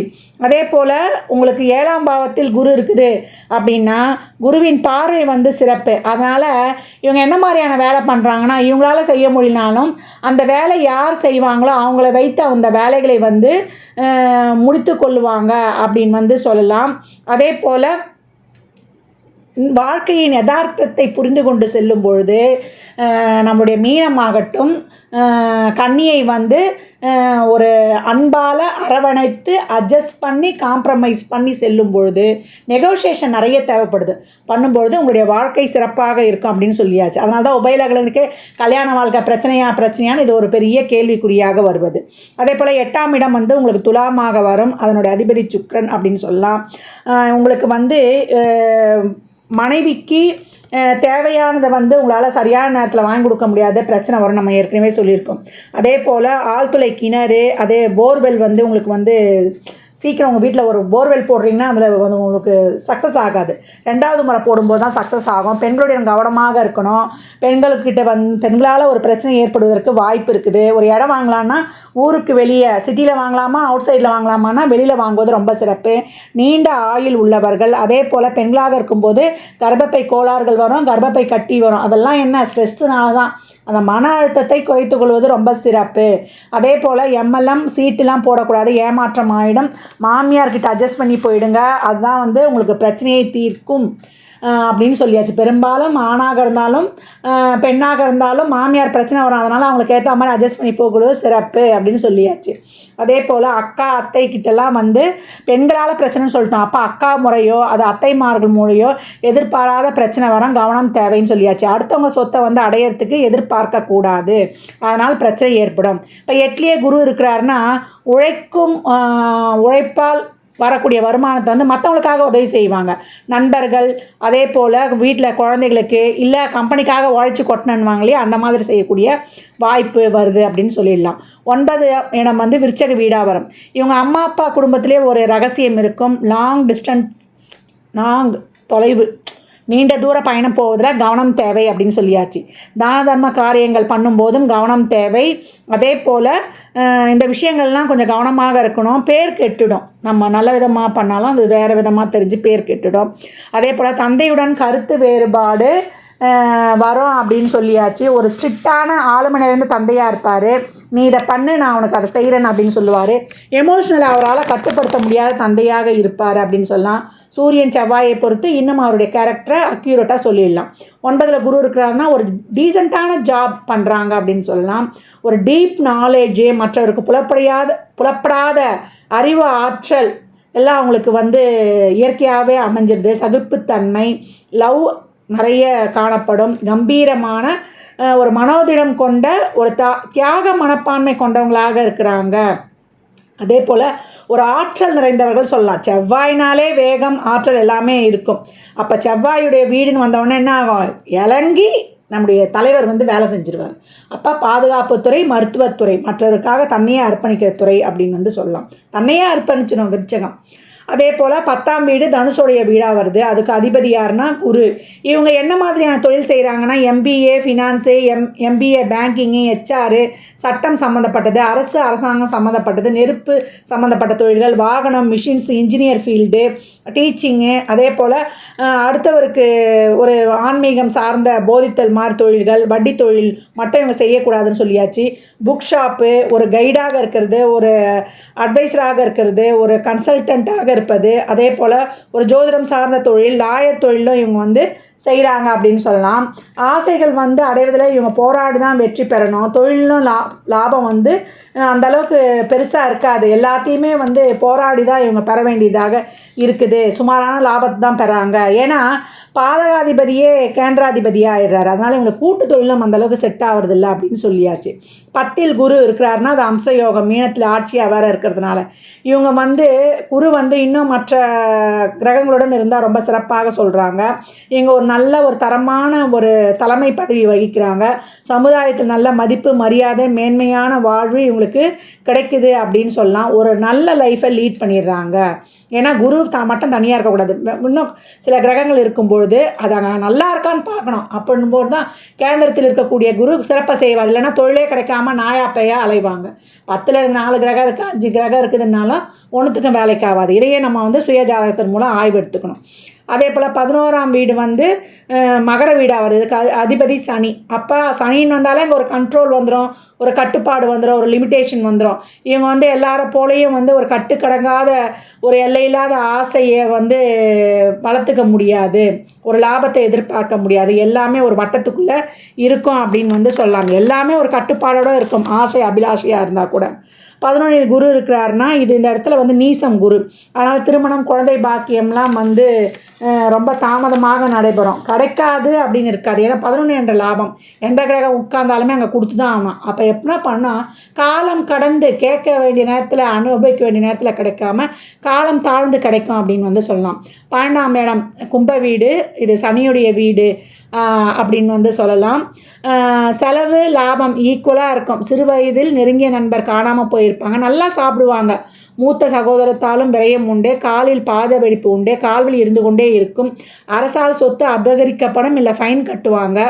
அதே போல் உங்களுக்கு 7ஆம் பாவத்தில் குரு இருக்குது அப்படின்னா குருவின் பார்வை வந்து சிறப்பு. அதனால் இவங்க என்ன மாதிரியான வேலை பண்ணுறாங்கன்னா, இவங்களால செய்ய முடியலனாலும் அந்த வேலை யார் செய்வாங்களோ அவங்கள வைத்து அந்த வேலைகளை வந்து முடித்து கொள்ளுவாங்க அப்படின்னு வந்து சொல்லலாம். அதே போல் வாழ்க்கையின் யதார்த்தத்தை புரிந்து கொண்டு செல்லும் பொழுது நம்முடைய மீனமாகட்டும் கன்னியை வந்து ஒரு அன்பால் அரவணைத்து அட்ஜஸ்ட் பண்ணி காம்ப்ரமைஸ் பண்ணி செல்லும் பொழுது நெகோசியேஷன் நிறைய தேவைப்படுது. பண்ணும்பொழுது உங்களுடைய வாழ்க்கை சிறப்பாக இருக்கும் அப்படின்னு சொல்லியாச்சு. அதனால தான் உபயலகனுக்கு கல்யாண வாழ்க்கை பிரச்சனையான்னு இது ஒரு பெரிய கேள்விக்குறியாக வருவது. அதே போல் 8ஆம் இடம் வந்து உங்களுக்கு துலாமாக வரும். அதனுடைய அதிபதி சுக்கிரன் அப்படின்னு சொல்லலாம். உங்களுக்கு வந்து மனைவிக்கு தேவையானதை வந்து உங்களால் சரியான நேரத்தில் வாங்கி கொடுக்க முடியாத பிரச்சனை வரும், நம்ம ஏற்கனவே சொல்லியிருக்கோம். அதே போல் ஆழ்துளை கிணறு, அதே போர்வெல் வந்து உங்களுக்கு வந்து சீக்கிரம் உங்கள் வீட்டில் ஒரு போர்வெல் போடுறீங்கன்னா அதில் வந்து உங்களுக்கு சக்ஸஸ் ஆகாது. 2வது முறை போடும்போது தான் சக்ஸஸ் ஆகும். பெண்களுடைய கவனமாக இருக்கணும். பெண்களுக்கிட்ட பெண்களால் ஒரு பிரச்சனை ஏற்படுவதற்கு வாய்ப்பு இருக்குது. ஒரு இடம் வாங்கலான்னா ஊருக்கு வெளியே சிட்டியில் வாங்கலாமா அவுட் சைடில் வாங்கலாமான்னா வெளியில் வாங்குவது ரொம்ப சிறப்பு. நீண்ட ஆயுள் உள்ளவர்கள், அதே போல் பெண்களாக இருக்கும்போது கர்ப்பப்பை கோளாறுகள் வரும், கர்ப்பப்பை கட்டி வரும். அதெல்லாம் என்ன ஸ்ட்ரெஸ்ஸுனால தான். அந்த மன அழுத்தத்தை குறைத்து கொள்வது ரொம்ப சிறப்பு. அதே போல் எம்எல்எம் சீட்டுலாம் போடக்கூடாது, ஏமாற்றம் ஆகிடும். மாமியார்கிட்ட அட்ஜஸ்ட் பண்ணி போயிடுங்க, அதுதான் வந்து உங்களுக்கு பிரச்சனையை தீர்க்கும் அப்படின்னு சொல்லியாச்சு. பெரும்பாலும் ஆணாக இருந்தாலும் பெண்ணாக இருந்தாலும் மாமியார் பிரச்சனை வரும். அதனால் அவங்களுக்கு ஏற்ற மாதிரி அட்ஜஸ்ட் பண்ணி போகக்கூடாது, சிறப்பு அப்படின்னு சொல்லியாச்சு. அதே போல் அக்கா அத்தை கிட்டலாம் வந்து பெண்களால் பிரச்சனைன்னு சொல்லிட்டோம். அப்போ அக்கா முறையோ அது அத்தைமார்கள் முறையோ எதிர்பாராத பிரச்சனை வரும், கவனம் தேவைன்னு சொல்லியாச்சு. அடுத்தவங்க சொத்தை வந்து அடையிறதுக்கு எதிர்பார்க்கக்கூடாது, அதனால் பிரச்சனை ஏற்படும். இப்போ 8லேயே குரு இருக்கிறாருன்னா உழைப்பால் வரக்கூடிய வருமானத்தை வந்து மற்றவங்களுக்காக உதவி செய்வாங்க. நண்பர்கள், அதே போல் வீட்டில் குழந்தைகளுக்கு, இல்லை கம்பெனிக்காக உழைச்சி கொட்டணுவாங்களே அந்த மாதிரி செய்யக்கூடிய வாய்ப்பு வருது அப்படின்னு சொல்லிடலாம். 9 இடம் வந்து விருச்சக வீடாக வரும். இவங்க அம்மா அப்பா குடும்பத்திலே ஒரு ரகசியம் இருக்கும். தொலைவு நீண்ட தூர பயணம் போவதில் கவனம் தேவை அப்படின்னு சொல்லியாச்சு. தான தர்ம காரியங்கள் பண்ணும்போதும் கவனம் தேவை. அதே போல் இந்த விஷயங்கள்லாம் கொஞ்சம் கவனமாக இருக்கணும். பேர் கெட்டுடும், நம்ம நல்ல விதமாக பண்ணாலும் அது வேறு விதமாக தெரிஞ்சு பேர் கெட்டுடும். அதே போல் தந்தையுடன் கருத்து வேறுபாடு வரும் அப்படின்னு சொல்லியாச்சு. ஒரு ஸ்ட்ரிக்டான ஆளுமை நிறைந்த தந்தையாக இருப்பார். நீ இதை பண்ணு, நான் உனக்கு அதை செய்கிறேன் அப்படின்னு சொல்லுவார். எமோஷ்னலாக அவரால் கட்டுப்படுத்த முடியாத தந்தையாக இருப்பார் அப்படின்னு சொல்லலாம். சூரியன் செவ்வாயை பொறுத்து இன்னும் அவருடைய கேரக்டரை அக்யூரேட்டாக சொல்லிடலாம். 9ல் குரு இருக்கிறாருன்னா ஒரு டீசெண்டான ஜாப் பண்ணுறாங்க அப்படின்னு சொல்லலாம். ஒரு டீப் நாலேஜு, மற்றவருக்கு புலப்படாத அறிவு ஆற்றல் எல்லாம் அவங்களுக்கு வந்து இயற்கையாகவே அமைஞ்சிருது. சகிப்புத்தன்மை, லவ் நிறைய காணப்படும். கம்பீரமான ஒரு மனோதிடம் கொண்ட ஒரு தியாக மனப்பான்மை கொண்டவங்களாக இருக்கிறாங்க. அதே போல் ஒரு ஆற்றல் நிறைந்தவர்கள் சொல்லலாம். செவ்வாயினாலே வேகம், ஆற்றல் எல்லாமே இருக்கும். அப்போ செவ்வாயுடைய வீடுன்னு வந்தவுடனே என்ன ஆகும், இறங்கி நம்முடைய தலைவர் வந்து வேலை செஞ்சுருவார். அப்போ பாதுகாப்புத்துறை, மருத்துவத்துறை, மற்றவருக்காக தன்னையே அர்ப்பணிக்கிற துறை அப்படின்னு வந்து சொல்லலாம். தன்னையே அர்ப்பணிச்சிடும் விருச்சகம். அதே போல் 10ஆம் வீடு தனுஷோடைய வீடாக வருது. அதுக்கு அதிபதி யாருன்னா குரு. இவங்க என்ன மாதிரியான தொழில் செய்கிறாங்கன்னா MBA finance, MBA banking, HR, சட்டம் சம்மந்தப்பட்டது, அரசாங்கம் சம்மந்தப்பட்டது, நெருப்பு சம்மந்தப்பட்ட தொழில்கள், வாகனம், மிஷின்ஸ், இன்ஜினியர் ஃபீல்டு, டீச்சிங்கு. அதே போல் அடுத்தவருக்கு ஒரு ஆன்மீகம் சார்ந்த போதித்தல் மாதிரி தொழில்கள், வட்டி தொழில் மட்டும் இவங்க செய்யக்கூடாதுன்னு சொல்லியாச்சு. புக் ஷாப்பு, ஒரு கைடாக இருக்கிறது, ஒரு அட்வைஸராக இருக்கிறது, ஒரு கன்சல்டண்ட்டாக இருப்பது, அதே போல் ஒரு ஜோதிடம் சார்ந்த தொழில், லாயர் தொழிலும் இவங்க வந்து செய்கிறாங்க அப்படின்னு சொல்லலாம். ஆசைகள் வந்து அடைவதில் இவங்க போராடி தான் வெற்றி பெறணும். தொழிலும் லாபம் வந்து அந்தளவுக்கு பெருசாக இருக்காது. எல்லாத்தையுமே வந்து போராடி தான் இவங்க பெற வேண்டியதாக இருக்குது. சுமாரான லாபத்தை தான் பெறாங்க. ஏன்னா பாதகாதிபதியே கேந்திராதிபதியாக ஆயிடுறாரு. அதனால் இவங்களுக்கு கூட்டு தொழிலும் அந்தளவுக்கு செட் ஆகுறதில்ல அப்படின்னு சொல்லியாச்சு. 10ல் குரு இருக்கிறாருன்னா அது அம்சயோகம், மீனத்தில் ஆட்சியாக வேறு இருக்கிறதுனால இவங்க வந்து குரு வந்து இன்னும் மற்ற கிரகங்களுடன் இருந்தால் ரொம்ப சிறப்பாக சொல்கிறாங்க. இவங்க ஒரு நல்ல ஒரு தரமான ஒரு தலைமை பதவி வகிக்கிறாங்க. சமுதாயத்தில் நல்ல மதிப்பு, மரியாதை, மேன்மையான வாழ்வு இவங்களுக்கு கிடைக்குது அப்படின்னு சொல்லலாம். ஒரு நல்ல லைஃப்பை லீட் பண்ணிடுறாங்க. ஏன்னா குரு மட்டும் தனியாக இருக்கக்கூடாது. இன்னும் சில கிரகங்கள் இருக்கும்பொழுது அதை நல்லா இருக்கான்னு பார்க்கணும். அப்படின்போது தான் கேந்திரத்தில் இருக்கக்கூடிய குரு சிறப்பாக செய்வார். இல்லைன்னா தொழிலே கிடைக்காம நாயாப்பையாக அலைவாங்க. 10ல் 4 கிரகம் இருக்குது, 5 கிரகம் இருக்குதுன்னாலும் ஒன்றுத்துக்கும் வேலைக்கு ஆகாது. இதையே நம்ம வந்து சுயஜாதகத்தின் மூலம் ஆய்வு எடுத்துக்கணும். அதே போல் 11ஆம் வீடு வந்து மகர வீடாக வருது. அதிபதி சனி. அப்போ சனின்னு வந்தாலே இங்கே ஒரு கண்ட்ரோல் வந்துடும், ஒரு கட்டுப்பாடு வந்துடும், ஒரு லிமிட்டேஷன் வந்துடும். இவங்க வந்து எல்லார போலையும் வந்து ஒரு கட்டுக்கடங்காத ஒரு எல்லையில்லாத ஆசையை வந்து வளர்த்துக்க முடியாது, ஒரு லாபத்தை எதிர்பார்க்க முடியாது. எல்லாமே ஒரு வட்டத்துக்குள்ளே இருக்கும் அப்படின்னு வந்து சொல்லலாம். எல்லாமே ஒரு கட்டுப்பாடோடு இருக்கும், ஆசை அபிலாஷையாக இருந்தால் கூட. 11ல் குரு இருக்கிறாருன்னா இது இந்த இடத்துல வந்து நீசம் குரு. அதனால் திருமணம், குழந்தை பாக்கியம்லாம் வந்து ரொம்ப தாமதமாக நடைபெறும். கிடைக்காது அப்படின்னு இருக்காது. ஏன்னா 11 என்ற லாபம் எந்த கிரகம் உட்கார்ந்தாலுமே அங்கே கொடுத்து தான் ஆகணும். அப்போ எப்படின்னா பண்ணால் காலம் கடந்து கேட்க வேண்டிய நேரத்தில், அனுபவிக்க வேண்டிய நேரத்தில் கிடைக்காம காலம் தாழ்ந்து கிடைக்கும் அப்படின்னு வந்து சொல்லலாம். 12ஆம் இடம் கும்ப வீடு, இது சனியுடைய வீடு அப்படின்னு வந்து சொல்லலாம். செலவு லாபம் ஈக்குவலாக இருக்கும். சிறு வயதில் நெருங்கிய நண்பர் காணாமல் போயிருப்பாங்க. நல்லா சாப்பிடுவாங்க. மூத்த சகோதரத்தாலும் விரயம் உண்டு. காலில் பாத வெடிப்பு உண்டு. கால்வலி இருந்து கொண்டே இருக்கும். அரசால் சொத்து அபகரிக்கப்படும், இல்லை ஃபைன் கட்டுவாங்க.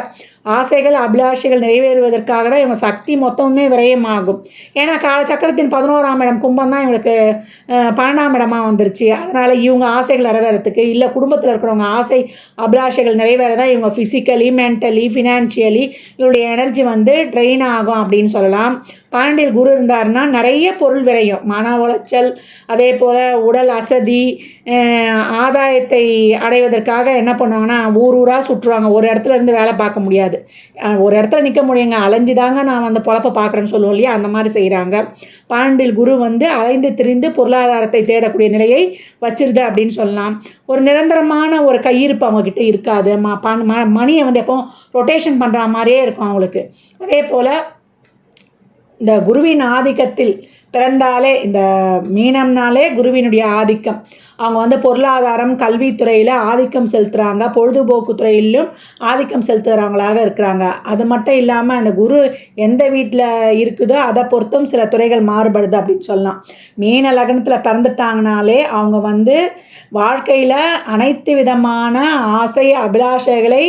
ஆசைகள் அபிலாஷைகள் நிறைவேறுவதற்காக தான் இவங்க சக்தி மொத்தமுமே விரயமாகும். ஏன்னா காலச்சக்கரத்தின் 11ஆம் இடம் கும்பம் தான் இவங்களுக்கு 12ஆம் இடமாக வந்துருச்சு. அதனால் இவங்க ஆசைகள் நிறைவேறத்துக்கு, இல்லை குடும்பத்தில் இருக்கிறவங்க ஆசை அபிலாஷைகள் நிறைவேற தான் இவங்க ஃபிசிக்கலி, மென்டலி, ஃபினான்ஷியலி இவருடைய எனர்ஜி வந்து ட்ரெயின் ஆகும் அப்படின்னு சொல்லலாம். 12ல் குரு இருந்தாருன்னா நிறைய பொருள் விரையும், மன உளைச்சல், அதே போல் உடல் அசதி, ஆதாயத்தை அடைவதற்காக என்ன பண்ணுவாங்கன்னா ஊராக சுற்றுவாங்க. ஒரு இடத்துல இருந்து வேலை பார்க்க முடியாது, ஒரு இடத்துல நிற்க முடியுங்க, அலைஞ்சு தாங்க நான் வந்து பொழப்ப பார்க்குறேன்னு சொல்லுவோம் இல்லையா, அந்த மாதிரி செய்கிறாங்க. 12ல் குரு வந்து அலைந்து திரிந்து பொருளாதாரத்தை தேடக்கூடிய நிலையை வச்சிருது அப்படின்னு சொல்லலாம். ஒரு நிரந்தரமான ஒரு கையிருப்பு அவங்கக்கிட்ட இருக்காது. மணியை வந்து எப்போ ரொட்டேஷன் பண்ணுற மாதிரியே இருக்கும் அவங்களுக்கு. அதே போல் இந்த குருவின் ஆதிக்கத்தில் பிறந்தாலே, இந்த மீனம்னாலே குருவினுடைய ஆதிக்கம். அவங்க வந்து பொருளாதாரம், கல்வித்துறையில் ஆதிக்கம் செலுத்துகிறாங்க, பொழுதுபோக்கு துறையிலும் ஆதிக்கம் செலுத்துகிறவங்களாக இருக்கிறாங்க. அது மட்டும் இல்லாமல் அந்த குரு எந்த வீட்டில் இருக்குதோ அதை பொறுத்தும் சில துறைகள் மாறுபடுது அப்படின்னு சொல்லலாம். மீன லக்னத்தில் பிறந்துட்டாங்கனாலே அவங்க வந்து வாழ்க்கையில் அனைத்து விதமான ஆசை அபிலாஷைகளை,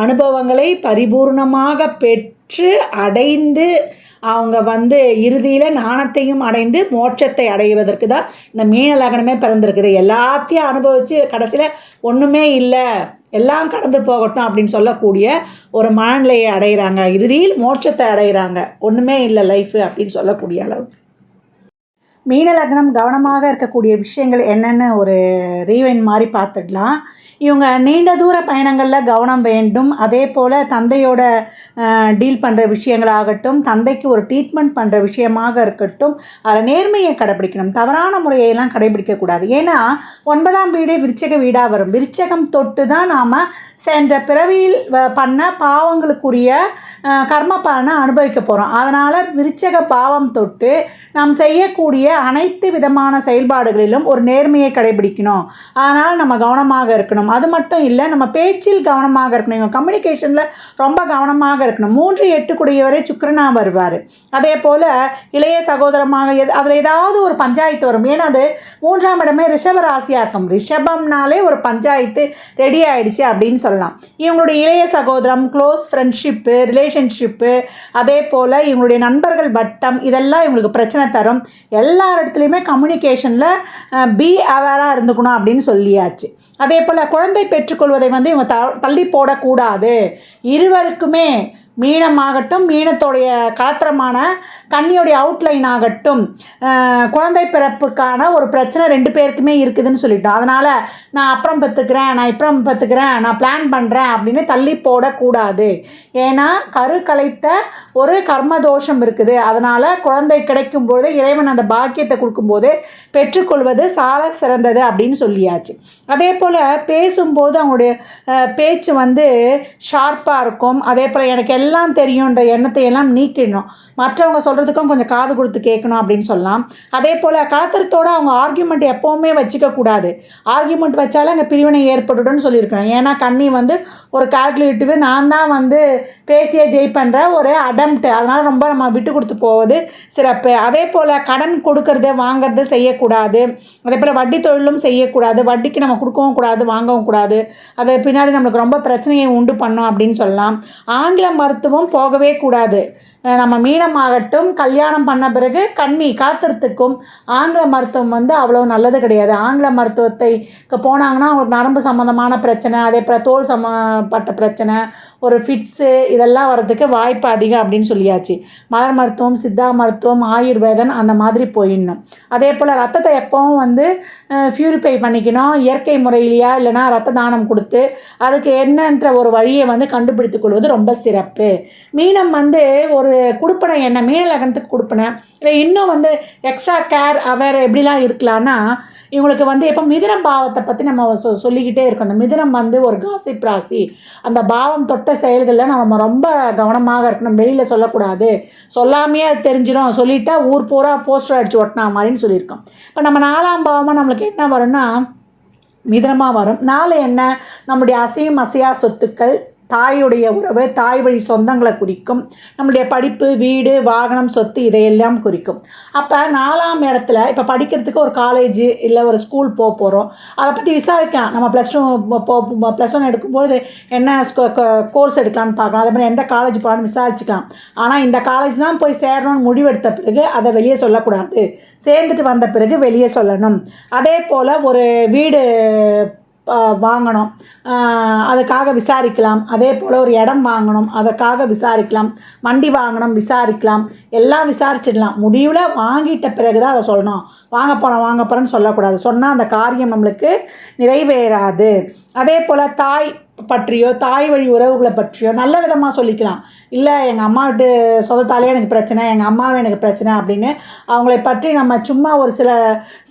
அனுபவங்களை பரிபூர்ணமாக பெற்று அடைந்து அவங்க வந்து இறுதியில் ஞானத்தையும் அடைந்து மோட்சத்தை அடைவதற்கு தான் இந்த மீன லக்னமே பிறந்திருக்குது. எல்லாத்தையும் அனுபவித்து கடைசியில் ஒன்றுமே இல்லை, எல்லாம் கடந்து போகட்டும் அப்படின்னு சொல்லக்கூடிய ஒரு மனநிலையை அடைகிறாங்க. இறுதியில் மோட்சத்தை அடைகிறாங்க. ஒன்றுமே இல்லை லைஃபு அப்படின்னு சொல்லக்கூடிய அளவு. மீன லக்னம் கவனமாக இருக்கக்கூடிய விஷயங்கள் என்னென்னு ஒரு ரீவைண்ட் மாதிரி பார்த்துடலாம். இவங்க நீண்ட தூர பயணங்களில் கவனம் வேண்டும். அதே போல் தந்தையோட டீல் பண்ணுற விஷயங்களாகட்டும், தந்தைக்கு ஒரு ட்ரீட்மெண்ட் பண்ணுற விஷயமாக இருக்கட்டும், அதில் நேர்மையை கடைப்பிடிக்கணும். தவறான முறையெல்லாம் கடைபிடிக்கக்கூடாது. ஏன்னா 9ஆம் வீடு விருச்சக வீடாக வரும். விருச்சகம் தொட்டு தான் நாம் சென்ற பிறவியில் பண்ண பாவங்களுக்குரிய கர்ம பலனை அனுபவிக்க போகிறோம். அதனால் விருச்சக பாவம் தொட்டு நாம் செய்யக்கூடிய அனைத்து விதமான செயல்பாடுகளிலும் ஒரு நேர்மையை கடைபிடிக்கணும். அதனால் நம்ம கவனமாக இருக்கணும். அது மட்டும் இல்லை, நம்ம பேச்சில் கவனமாக இருக்கணும். இவங்க கம்யூனிகேஷனில் ரொம்ப கவனமாக இருக்கணும். 3-8 கூடியவரை சுக்கிரனாக வருவார். அதே போல் இளைய சகோதரமாக அதில் ஏதாவது ஒரு பஞ்சாயத்து வரும். ஏன்னா அது 3ஆம் இடமே ரிஷப ராசியாக இருக்கும். ரிஷபம்னாலே ஒரு பஞ்சாயத்து ரெடி ஆகிடுச்சு அப்படின்னு சொல்லலாம். இவங்களுடைய இளைய சகோதரம், க்ளோஸ் ஃப்ரெண்ட்ஷிப்பு, ரிலேஷன்ஷிப்பு, அதே போல் இவங்களுடைய நண்பர்கள் வட்டம், இதெல்லாம் இவங்களுக்கு பிரச்சனை தரும். எல்லா இடத்துலையுமே கம்யூனிகேஷனில் பி அவேராக இருந்துக்கணும் அப்படின்னு சொல்லியாச்சு. அதே போல் குழந்தை பெற்றுக்கொள்வதை இவங்க தள்ளி போடக்கூடாது. இருவருக்குமே மீனமாகட்டும், மீனத்தோடைய கலத்திரமான கன்னியோடைய அவுட்லைன் ஆகட்டும், குழந்தை பிறப்புக்கான ஒரு பிரச்சனை 2 பேருக்குமே இருக்குதுன்னு சொல்லிட்டோம். அதனால் நான் அப்புறம் பெற்றுக்கிறேன், நான் இப்புறம் பெற்றுக்கிறேன், நான் பிளான் பண்ணுறேன் அப்படின்னு தள்ளி போடக்கூடாது. ஏன்னா கரு கலைத்த ஒரு கர்மதோஷம் இருக்குது. அதனால் குழந்தை கிடைக்கும்போது இறைவன் அந்த பாக்கியத்தை கொடுக்கும்போது பெற்றுக்கொள்வது சால சிறந்தது அப்படின்னு சொல்லியாச்சு. அதே போல் பேசும்போது அவங்களுடைய பேச்சு ஷார்ப்பாக இருக்கும். அதே போல் எனக்கு எல்லாம் தெரியுன்ற எண்ணத்தை எல்லாம் நீக்கிடணும். மற்றவங்க சொல்கிறதுக்கும் கொஞ்சம் காது கொடுத்து கேட்கணும் அப்படின்னு சொல்லலாம். அதே போல் கலத்திரத்தோடு அவங்க ஆர்கியூமெண்ட் எப்போவுமே வச்சுக்கக்கூடாது. ஆர்கியூமெண்ட் வச்சாலும் அங்கே பிரிவினை ஏற்பட்டுடும்னு சொல்லியிருக்கேன். ஏன்னா கன்னி ஒரு கால்குலேட்டிவ், நான் தான் பேசியே ஜெயிப்பன்ற ஒரு அடம்ப்ட். அதனால் ரொம்ப நம்ம விட்டு கொடுத்து போவது சிறப்பு. அதே போல் கடன் கொடுக்கறது வாங்கிறது செய்யக்கூடாது. அதே போல் வட்டி தொழிலும் செய்யக்கூடாது. வட்டிக்கு நம்ம கொடுக்கவும் கூடாது, வாங்கவும் கூடாது. அது பின்னாடி நம்மளுக்கு ரொம்ப பிரச்சனையை உண்டு பண்ணோம் அப்படின்னு சொல்லலாம். ஆங்கில மருத்துவம் போகவே கூடாது. நம்ம மீனமாகட்டும், கல்யாணம் பண்ண பிறகு கன்னி காத்திரத்துக்கும் ஆங்கில மருத்துவம் அவ்வளோ நல்லது கிடையாது. ஆங்கில மருத்துவத்தைக்கு போனாங்கன்னா அவங்களுக்கு நரம்பு சம்மந்தமான பிரச்சனை, அதே போல் தோல் சம்மந்தப்பட்ட பிரச்சனை, ஒரு ஃபிட்ஸு, இதெல்லாம் வர்றதுக்கு வாய்ப்பு அதிகம் அப்படின்னு சொல்லியாச்சு. மலர் மருத்துவம், சித்தா மருத்துவம், ஆயுர்வேதம் அந்த மாதிரி போயிடணும். அதே போல் ரத்தத்தை எப்போவும் ப்யூரிஃபை பண்ணிக்கணும். இயற்கை முறையிலையா இல்லைனா ரத்த தானம் கொடுத்து அதுக்கு என்னன்ற ஒரு வழியை கண்டுபிடித்து கொள்வது ரொம்ப சிறப்பு. மீனம் ஒரு கொடுப்பனை என்ன, மீன லக்னத்துக்கு கொடுப்பனை இல்லை இன்னும் எக்ஸ்ட்ரா கேர் அவர் எப்படிலாம் இருக்கலான்னா, இவங்களுக்கு எப்போ மிதுனம் பாவத்தை பற்றி நம்ம சொல்லிக்கிட்டே இருக்கோம். அந்த மிதுனம் ஒரு காசிப் ராசி. அந்த பாவம் தொட்ட செயல்களில் நம்ம ரொம்ப கவனமாக இருக்கணும். வெளியில் சொல்லக்கூடாது. சொல்லாமையே அது தெரிஞ்சிடும். சொல்லிட்டா ஊர் பூரா போஸ்டர் அடித்து ஒட்டினா மாதிரின்னு சொல்லியிருக்கோம். இப்போ நம்ம 4ஆம் பாவமாக நம்மளுக்கு என்ன வரும்னா மிதுனமாக வரும். 4 என்ன, நம்முடைய அசையும் அசையா சொத்துக்கள், தாயுடைய உறவு, தாய் வழி சொந்தங்களை குறிக்கும். நம்முடைய படிப்பு, வீடு, வாகனம், சொத்து இதையெல்லாம் குறிக்கும். அப்போ 4ஆம் இடத்துல இப்போ படிக்கிறதுக்கு ஒரு காலேஜு இல்லை ஒரு ஸ்கூல் போகிறோம். அதை பற்றி விசாரிக்கலாம். நம்ம +1 எடுக்கும்போது என்ன கோர்ஸ் எடுக்கலான்னு பார்க்கலாம். அதே மாதிரி எந்த காலேஜ் போகலான்னு விசாரிச்சுக்கலாம். ஆனால் இந்த காலேஜ் தான் போய் சேரணும்னு முடிவெடுத்த பிறகு அதை வெளியே சொல்லக்கூடாது. சேர்ந்துட்டு வந்த பிறகு வெளியே சொல்லணும். அதே போல் ஒரு வீடு வாங்கணும், அதுக்காக விசாரிக்கலாம். அதே போல் ஒரு இடம் வாங்கணும், அதற்காக விசாரிக்கலாம். வண்டி வாங்கணும், விசாரிக்கலாம். எல்லாம் விசாரிச்சிடலாம். முடிவில் வாங்கிட்ட பிறகு தான் அதை சொல்லணும். வாங்க போகிறேன்னு சொல்லக்கூடாது. சொன்னால் அந்த காரியம் நம்மளுக்கு நிறைவேறாது. அதே போல் தாய் பற்றியோ தாய் வழி உறவுகளை பற்றியோ நல்ல விதமாக சொல்லிக்கலாம். இல்லை எங்கள் அம்மா வீட்டு சொந்தத்தாலே எனக்கு பிரச்சனை, எங்கள் அம்மாவே எனக்கு பிரச்சனை அப்படின்னு அவங்களை பற்றி நம்ம சும்மா ஒரு சில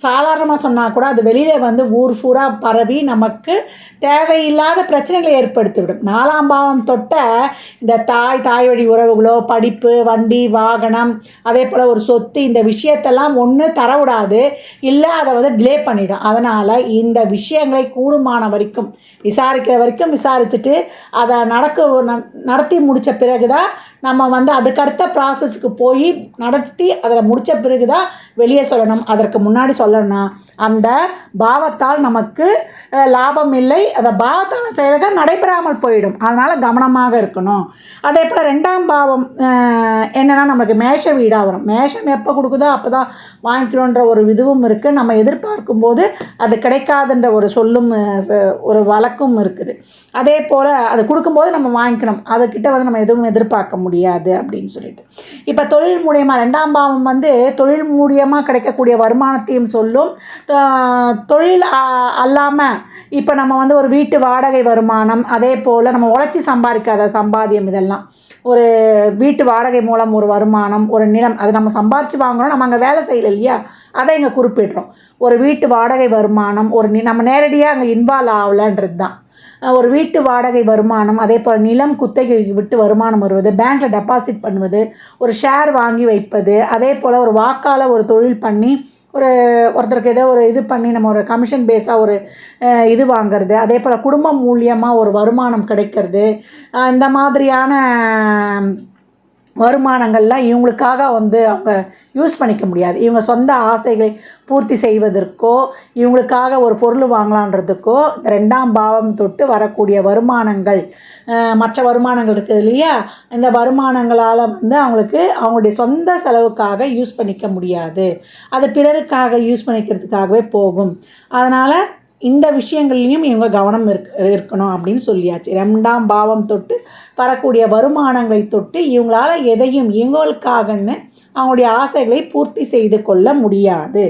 சாதாரணமாக சொன்னால் கூட அது வெளியில் ஊர் பூரா பரவி நமக்கு தேவையில்லாத பிரச்சனைகளை ஏற்படுத்திவிடும். 4ஆம் பாவம் தொட்ட இந்த தாய் வழி உறவுகளோ, படிப்பு, வண்டி, வாகனம், அதே போல் ஒரு சொத்து, இந்த விஷயத்தெல்லாம் ஒன்று தரவிடாது. இல்லை அதை டிலே பண்ணிடும். அதனால் இந்த விஷயங்களை கூடுமான வரைக்கும் விசாரிக்கிற வரைக்கும் விசாரிச்சுட்டு அதை நடத்தி முடித்த பிறகு தான் நம்ம அதுக்கடுத்த ப்ராசஸ்க்கு போய் நடத்தி அதில் முடித்த பிறகு தான் வெளியே சொல்லணும், அதற்கு முன்னாடி சொல்லணும்னா அந்த பாவத்தால் நமக்கு லாபம் இல்லை, அந்த பாவத்தான செயல்கள் நடைபெறாமல் போயிடும். அதனால் கவனமாக இருக்கணும். அதே போல் 2ஆம் பாவம் என்னென்னா நமக்கு மேஷ வீடாக வரும். மேஷம் எப்போ கொடுக்குதோ அப்போ தான் வாங்கிக்கணுன்ற ஒரு இதுவும் இருக்குது. நம்ம எதிர்பார்க்கும் போது அது கிடைக்காதுன்ற ஒரு சொல்லும் ஒரு வழக்கும் இருக்குது. அதே போல் அது கொடுக்கும்போது நம்ம வாங்கிக்கணும், அதுக்கிட்ட வந்து நம்ம எதுவும் எதிர்பார்க்க முடியாது அப்படின்னு சொல்லிட்டு. இப்போ தொழில் மூலியமாக 2ஆம் பாவம் வந்து தொழில் மூலியமாக கிடைக்கக்கூடிய வருமானத்தையும் சொல்லும். தொழில் அல்லாமல் இப்போ நம்ம வந்து ஒரு வீட்டு வாடகை வருமானம், அதே போல் நம்ம உழைச்சி சம்பாதிக்காத சம்பாத்தியம், இதெல்லாம் ஒரு வீட்டு வாடகை மூலம் ஒரு வருமானம், ஒரு நிலம், அது நம்ம சம்பாரித்து வாங்குகிறோம், நம்ம அங்கே வேலை செய்யலை இல்லையா, அதை இங்கே குறிப்பிடுறோம். ஒரு வீட்டு வாடகை வருமானம், நம்ம நேரடியாக அங்கே இன்வால்வ் ஆகலைன்றது தான். ஒரு வீட்டு வாடகை வருமானம், அதே போல் நிலம் குத்தகை விட்டு வருமானம் வருவது, பேங்க்கில் டெபாசிட் பண்ணுவது, ஒரு ஷேர் வாங்கி வைப்பது, அதே போல் ஒரு வாக்கால் ஒரு தொழில் பண்ணி ஒருத்தருக்கு ஏதோ ஒரு இது பண்ணி நம்ம ஒரு கமிஷன் பேஸாக ஒரு இது வாங்கிறது, அதே போல் குடும்பம் மூலியமாக ஒரு வருமானம் கிடைக்கிறது, இந்த மாதிரியான வருமானங்கள்லாம் இவங்களுக்காக வந்து அவங்க யூஸ் பண்ணிக்க முடியாது. இவங்க சொந்த ஆசைகளை பூர்த்தி செய்வதற்கோ இவங்களுக்காக ஒரு பொருள் வாங்கலான்றதுக்கோ 2ஆம் பாவம் தொட்டு வரக்கூடிய வருமானங்கள், மற்ற வருமானங்கள் இருக்குது இல்லையா, இந்த வருமானங்களால் வந்து அவங்களுக்கு அவங்களுடைய சொந்த செலவுக்காக யூஸ் பண்ணிக்க முடியாது, அது பிறருக்காக யூஸ் பண்ணிக்கிறதுக்காகவே போகும். அதனால் இந்த விஷயங்கள்லையும் இவங்க கவனம் இருக்கணும் அப்படின்னு சொல்லியாச்சு. 2ஆம் பாவம் தொட்டு வரக்கூடிய வருமானங்களை தொட்டு இவங்களால் எதையும் இவங்களுக்காகன்னு அவங்களுடைய ஆசைகளை பூர்த்தி செய்து கொள்ள முடியாது.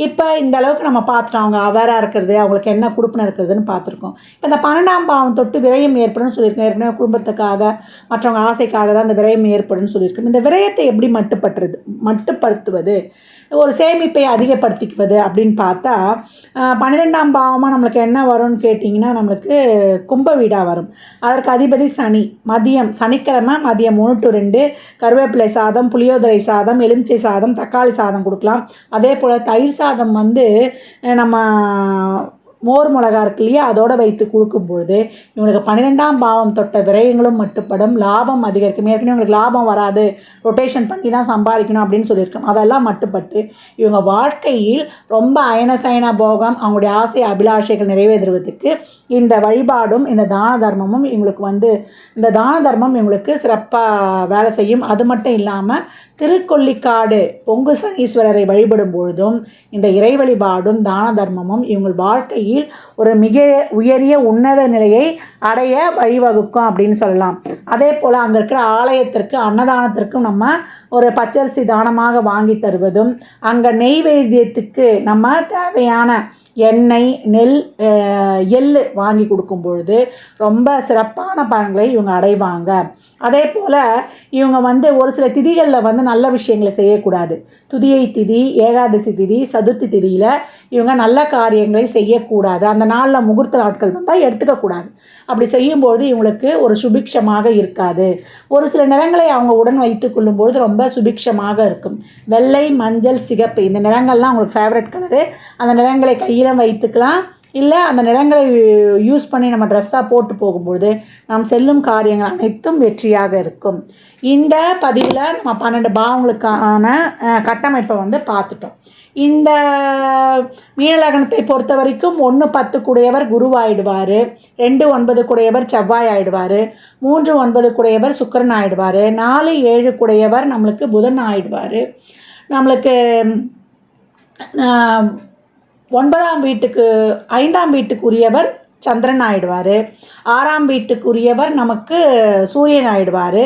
இப்போ இந்த அளவுக்கு நம்ம பார்த்துட்டோம். அவங்க அவேராக இருக்கிறது, அவங்களுக்கு என்ன கொடுப்பின இருக்கிறதுன்னு பார்த்துருக்கோம். இப்போ இந்த 12ஆம் பாவம் தொட்டு விரயம் ஏற்படும்னு சொல்லியிருக்கோம். ஏற்கனவே குடும்பத்துக்காக மற்றவங்க ஆசைக்காக தான் இந்த விரயம் ஏற்படும்னு சொல்லியிருக்கோம். இந்த விரயத்தை எப்படி மட்டுப்படுத்துவது, ஒரு சேமிப்பை அதிகப்படுத்திக்குவது அப்படின்னு பார்த்தா 12ஆம் பாவமாக நம்மளுக்கு என்ன வரும்னு கேட்டிங்கன்னா நம்மளுக்கு கும்ப வீடாக வரும். அதற்கு அதிபதி சனி. சனிக்கிழமை மதியம் 1 to 2 கருவேப்பிலை சாதம், புளியோதரை சாதம், எலுமிச்சை சாதம், தக்காளி சாதம் கொடுக்கலாம். அதே போல் தயிர் சாதம் வந்து நம்ம மோர் மிளகா இருக்கு இல்லையா, அதோடு வைத்து கொடுக்கும்பொழுது இவங்களுக்கு 12ஆம் பாவம் தொட்ட விரயங்களும் மட்டுப்படும், லாபம் அதிகரிக்கும். ஏற்கனவே இவங்களுக்கு லாபம் வராது, ரொட்டேஷன் பண்ணி தான் சம்பாதிக்கணும் அப்படின்னு சொல்லியிருக்கோம், அதெல்லாம் மட்டுப்பட்டு இவங்க வாழ்க்கையில் ரொம்ப அயனசயன போகம், அவங்களுடைய ஆசை அபிலாஷைகள் நிறைவேற்றுவதற்கு இந்த வழிபாடும் இந்த தான தர்மமும் இவங்களுக்கு வந்து இந்த தான தர்மம் இவங்களுக்கு சிறப்பாக வேலை செய்யும். அது மட்டும் இல்லாமல் திருக்கொள்ளிக்காடு பொங்கு சனீஸ்வரரை வழிபடும் பொழுதும் இந்த இறை வழிபாடும் தான தர்மமும் இவங்கள் வாழ்க்கையில் ஒரு மிக உயரிய உன்னத நிலையை அடைய வழிவகுக்கும் அப்படின்னு சொல்லலாம். அதே போல் அங்கே இருக்கிற ஆலயத்திற்கு அன்னதானத்திற்கும் நம்ம ஒரு பச்சரிசி தானமாக வாங்கி தருவதும், அங்கே நெய்வேத்தியத்துக்கு நம்ம தேவையான எண்ணெய், நெல், எள்ளு வாங்கி கொடுக்கும் பொழுது ரொம்ப சிறப்பான பலன்களை இவங்க அடைவாங்க. அதே போல் இவங்க வந்து ஒரு சில திதிகளில் வந்து நல்ல விஷயங்களை செய்யக்கூடாது. துதியை திதி, ஏகாதசி திதி, சதுர்த்தி திதியில் இவங்க நல்ல காரியங்களை செய்யக்கூடாது. அந்த நாளில் முகூர்த்த நாட்கள் வந்தால் எடுத்துக்கக்கூடாது. அப்படி செய்யும்போது இவங்களுக்கு ஒரு சுபிக்ஷமாக இருக்காது. ஒரு சில நிறங்களை அவங்க உடன் வைத்து கொள்ளும்பொழுது ரொம்ப சுபிக்ஷமாக இருக்கும். வெள்ளை, மஞ்சள், சிகப்பு இந்த நிறங்கள்லாம் அவங்களுக்கு ஃபேவரட் கலரு. அந்த நிறங்களை கையில் வைத்துக்கலாம், இல்லை அந்த நிறங்களை யூஸ் பண்ணி நம்ம ட்ரெஸ்ஸாக போட்டு போகும்பொழுது நாம் செல்லும் காரியங்கள் அனைத்தும் வெற்றியாக இருக்கும். இந்த பதிவில் நம்ம 12 பாவங்களுக்கான கட்டமைப்பை வந்து பார்த்துட்டோம். இந்த மீனலக்னத்தை பொறுத்த வரைக்கும் 1 10 கூடையவர் குருவாயிடுவார், 2 9 கூடையவர் செவ்வாய் ஆயிடுவார், 3 9 கூடையவர் சுக்கிரன் ஆயிடுவார், 4 7 கூடையவர் நம்மளுக்கு புதன் ஆயிடுவார், நம்மளுக்கு 9ஆம் வீட்டுக்கு 5ஆம் வீட்டுக்குரியவர் சந்திரன் ஆயிடுவார், 6ஆம் வீட்டுக்குரியவர் நமக்கு சூரியன் ஆயிடுவார்,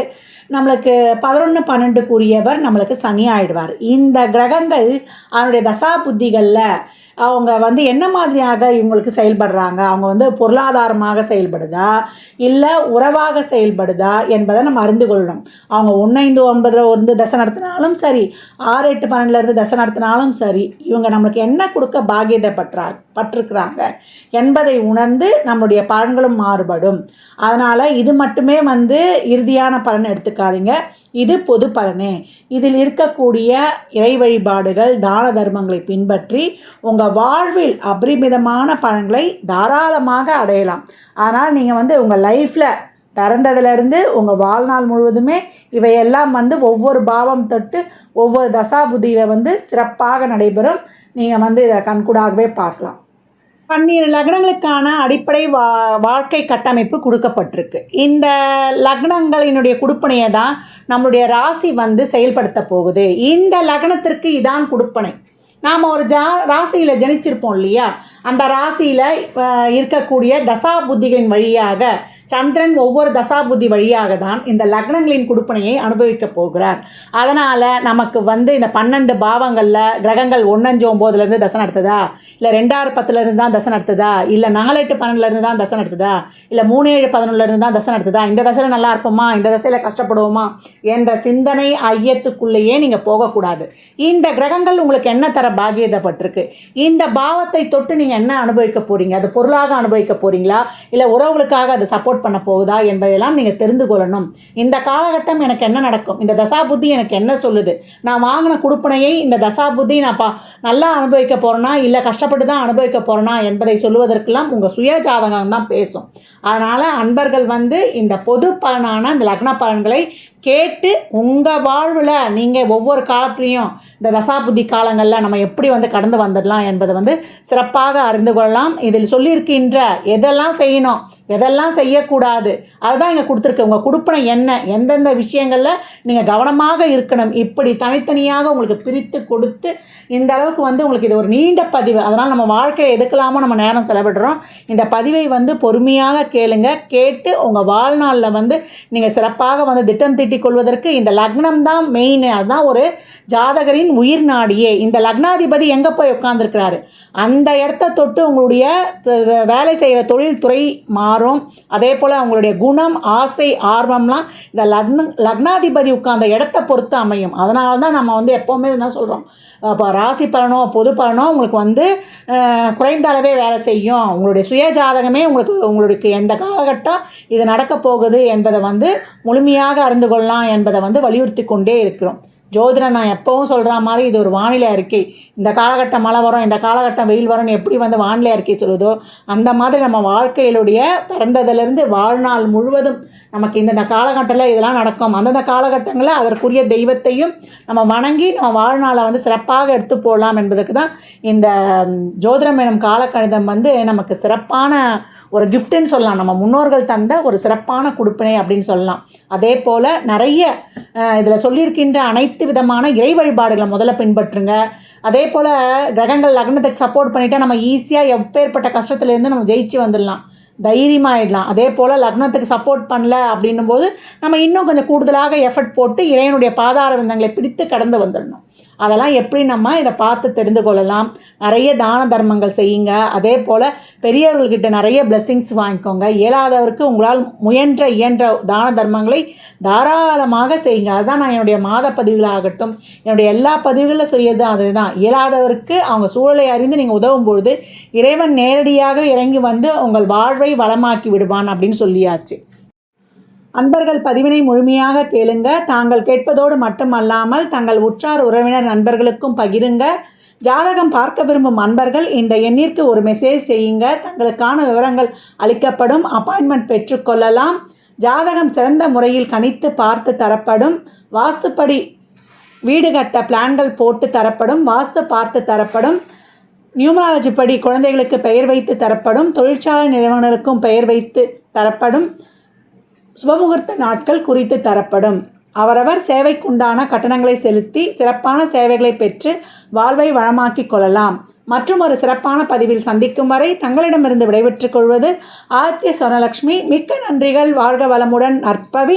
நம்மளுக்கு 11 12க்குரியவர் நம்மளுக்கு சனி ஆயிடுவார். இந்த கிரகங்கள் அவருடைய தசா புத்திகளில் அவங்க வந்து என்ன மாதிரியாக இவங்களுக்கு செயல்படுறாங்க, அவங்க வந்து பொருளாதாரமாக செயல்படுதா இல்லை உறவாக செயல்படுதா என்பதை நம்ம அறிந்து கொள்ளணும். அவங்க 1 5 9 வந்து தசை நடத்தினாலும் சரி, 6 8 12 தசை நடத்தினாலும் சரி, இவங்க நம்மளுக்கு என்ன கொடுக்க பாக்கியத்தை பட்டிருக்கிறாங்க என்பதை உணர்ந்து நம்மளுடைய பலன்களும் மாறுபடும். அதனால் இது மட்டுமே வந்து இறுதியான பலன் எடுத்துக்காதீங்க, இது பொது பலனே. இதில் இருக்கக்கூடிய இறை வழிபாடுகள் தான தர்மங்களை பின்பற்றி உங்கள் வாழ்வில் அபரிமிதமான பலன்களை தாராளமாக அடையலாம். அதனால் நீங்கள் வந்து உங்கள் லைஃப்பில் பிறந்ததுலேருந்து உங்கள் வாழ்நாள் முழுவதுமே இவையெல்லாம் வந்து ஒவ்வொரு பாவம் தொட்டு ஒவ்வொரு தசாபுதியில் வந்து சிறப்பாக நடைபெறும். நீங்கள் வந்து இதை கண்கூடாகவே பார்க்கலாம். 12 லக்னங்களுக்கான அடிப்படை வாழ்க்கை கட்டமைப்பு கொடுக்கப்பட்டிருக்கு. இந்த லக்னங்களினுடைய குடுப்பனையை தான் நம்மளுடைய ராசி வந்து செயல்படுத்த போகுது. இந்த லக்னத்திற்கு இதான் குடுப்பனை. நாம் ஒரு ராசியில் ஜனிச்சிருப்போம் இல்லையா, அந்த ராசியில் இருக்கக்கூடிய தசாபுத்திகளின் வழியாக சந்திரன் ஒவ்வொரு தசாபுத்தி வழியாக தான் இந்த லக்னங்களின் குடுப்பனையை அனுபவிக்க போகிறார். அதனால் நமக்கு வந்து இந்த 12 பாவங்களில் கிரகங்கள் 1, 5, 9லேருந்து தசை நடத்துதா, இல்லை 2, 6, 10லேருந்து தான் தசை நடத்துதா, இல்லை 4, 8, 12லேருந்து தான் தசை நடத்துதா, இல்லை 3, 7, 11லேருந்து தான் தசை நடத்துதா, இந்த தசையில் நல்லா இருப்போமா, இந்த தசையில் கஷ்டப்படுவோமா என்ற சிந்தனை ஐயத்துக்குள்ளேயே நீங்கள் போகக்கூடாது. இந்த கிரகங்கள் உங்களுக்கு என்ன தர பாக்கியதப்பட்டிருக்கு, இந்த பாவத்தை தொட்டு நீங்கள் என்ன அனுபவிக்க போகிறீங்க, அது பொருளாக அனுபவிக்க போகிறீங்களா, இல்லை உறவுகளுக்காக அது சப்போர்ட் பண்ண போகுதா என்பதெல்லாம் நீங்கள் தெரிந்து கொள்ளணும். இந்த காலகட்டம் எனக்கு என்ன நடக்கும், இந்த தசாபுத்தி எனக்கு என்ன சொல்லுது, நான் வாங்கின குடுப்பனையை இந்த தசாபுத்தி நான் நல்லா அனுபவிக்க போகிறேன்னா இல்லை கஷ்டப்பட்டு தான் அனுபவிக்க போகிறேன்னா என்பதை சொல்லுவதற்கெல்லாம் உங்கள் சுய ஜாதகம் தான் பேசும். அதனால் அன்பர்கள் வந்து இந்த பொது பலனான இந்த லக்ன பலன்களை கேட்டு உங்கள் வாழ்வில் நீங்கள் ஒவ்வொரு காலத்துலேயும் இந்த தசாபுத்தி காலங்களில் நம்ம எப்படி வந்து கடந்து வந்துடலாம் என்பதை வந்து சிறப்பாக அறிந்து கொள்ளலாம். இதில் சொல்லியிருக்கின்ற எதெல்லாம் செய்யணும் எதெல்லாம் செய்யக்கூடாது அதுதான் இங்கே கொடுத்துருக்கு. உங்கள் குடுப்பனை என்ன, எந்தெந்த விஷயங்களில் நீங்கள் கவனமாக இருக்கணும், இப்படி தனித்தனியாக உங்களுக்கு பிரித்து கொடுத்து இந்த அளவுக்கு வந்து உங்களுக்கு இது ஒரு நீண்ட பதிவு. அதனால் நம்ம வாழ்க்கையை எதுக்கலாமோ நம்ம நேரம் செலவிடுறோம். இந்த பதிவை வந்து பொறுமையாக கேளுங்க. கேட்டு உங்கள் வாழ்நாளில் வந்து நீங்கள் சிறப்பாக வந்து திட்டம் தீட்டிக் கொள்வதற்கு இந்த லக்னம் தான் மெயின். அதுதான் ஒரு ஜாதகரின் உயிர் நாடியே. இந்த லக்னாதிபதி எங்கே போய் உட்கார்ந்துருக்கிறாரு, அந்த இடத்த தொட்டு உங்களுடைய வேலை செய்கிற தொழில் துறை மாறும். அதே போல் அவங்களுடைய குணம், ஆசை, ஆர்வம்லாம் இந்த லக்னாதிபதி உட்கார்ந்த இடத்த பொறுத்து அமையும். அதனால தான் நம்ம வந்து எப்போவுமே என்ன சொல்கிறோம், இப்போ ராசி பலனோ பொது பலனோ உங்களுக்கு வந்து குறைந்த அளவே வேலை செய்யும். உங்களுடைய சுய ஜாதகமே உங்களுக்கு எந்த காலகட்டம் இது நடக்க போகுது என்பதை வந்து முழுமையாக அறிந்து கொள்ளலாம் என்பதை வந்து வலியுறுத்தி கொண்டே இருக்கிறோம். ஜோதிடம் நான் எப்பவும் சொல்கிற மாதிரி இது ஒரு வானிலை அறிக்கை. இந்த காலகட்டம் மழை வரும், இந்த காலகட்டம் வெயில் வரும்னு எப்படி வந்து வானிலை அறிக்கை சொல்லுதோ அந்த மாதிரி நம்ம வாழ்க்கையிலுடைய பிறந்ததுலேருந்து வாழ்நாள் முழுவதும் நமக்கு இந்தந்த காலகட்டத்தில் இதெல்லாம் நடக்கும். அந்தந்த காலகட்டங்களில் அதற்குரிய தெய்வத்தையும் நம்ம வணங்கி நம்ம வாழ்நாளை வந்து சிறப்பாக எடுத்து போடலாம் என்பதற்கு தான் இந்த ஜோதிடம் எனும் காலக்கணிதம் வந்து நமக்கு சிறப்பான ஒரு கிஃப்ட்டுன்னு சொல்லலாம். நம்ம முன்னோர்கள் தந்த ஒரு சிறப்பான கொடுப்பினை அப்படின்னு சொல்லலாம். அதே போல் நிறைய இதில் சொல்லியிருக்கின்ற அனைத்து விதமான இறை வழிபாடுகளை முதல்ல பின்பற்றுங்க. அதே போல் கிரகங்கள் லக்னத்துக்கு சப்போர்ட் பண்ணிவிட்டால் நம்ம ஈஸியாக எப்பேற்பட்ட கஷ்டத்துலேருந்து நம்ம ஜெயிச்சு வந்துடலாம், தைரியமாகிடலாம். அதே போல் லக்னத்துக்கு சப்போர்ட் பண்ணல அப்படின்னும் போது நம்ம இன்னும் கொஞ்சம் கூடுதலாக எஃபர்ட் போட்டு இறைவனுடைய பாதார விந்தங்களை பிடித்து கடந்து வந்துடணும். அதெல்லாம் எப்படி நம்ம இதை பார்த்து தெரிந்து கொள்ளலாம். நிறைய தான தர்மங்கள் செய்யுங்க. அதே போல் பெரியவர்கள்கிட்ட நிறைய பிளெஸ்ஸிங்ஸ் வாங்கிக்கோங்க. இயலாதவருக்கு உங்களால் இயன்ற தான தர்மங்களை தாராளமாக செய்யுங்க. அதுதான் நான் என்னுடைய மாத பதிவுகளாகட்டும் என்னுடைய எல்லா பதிவுகளில் செய்யறது அதுதான். இயலாதவருக்கு அவங்க சூழலை அறிந்து நீங்கள் உதவும் பொழுது இறைவன் நேரடியாக இறங்கி வந்து உங்கள் வாழ்வை வளமாக்கி விடுவான் அப்படின்னு சொல்லியாச்சு. அன்பர்கள் பதிவினை முழுமையாக கேளுங்க. தாங்கள் கேட்பதோடு மட்டுமல்லாமல் தங்கள் உற்றார் உறவினர் நண்பர்களுக்கும் பகிருங்க. ஜாதகம் பார்க்க விரும்பும் அன்பர்கள் இந்த எண்ணிற்கு ஒரு மெசேஜ் செய்யுங்க. தங்களுக்கான விவரங்கள் அளிக்கப்படும். அப்பாயின்மெண்ட் பெற்றுக்கொள்ளலாம். ஜாதகம் சிறந்த முறையில் கணித்து பார்த்து தரப்படும். வாஸ்துப்படி வீடு கட்ட பிளான்கள் போட்டு தரப்படும். வாஸ்து பார்த்து தரப்படும். நியூமராலஜி படி குழந்தைகளுக்கு பெயர் வைத்து தரப்படும். தொழிற்சாலை நிறுவனங்களுக்கும் பெயர் வைத்து தரப்படும். சுபமுகூர்த்த நாட்கள் குறித்து தரப்படும். அவரவர் சேவைக்குண்டான கட்டணங்களை செலுத்தி சிறப்பான சேவைகளை பெற்று வாழ்வை வளமாக்கி கொள்ளலாம். மற்றும் ஒரு சிறப்பான பதிவில் சந்திக்கும் வரை தங்களிடமிருந்து விடைபெற்றுக் கொள்வது ஆதித்ய சொர்ணலக்ஷ்மி. மிக்க நன்றிகள். வாழ்க வளமுடன். நற்பவி.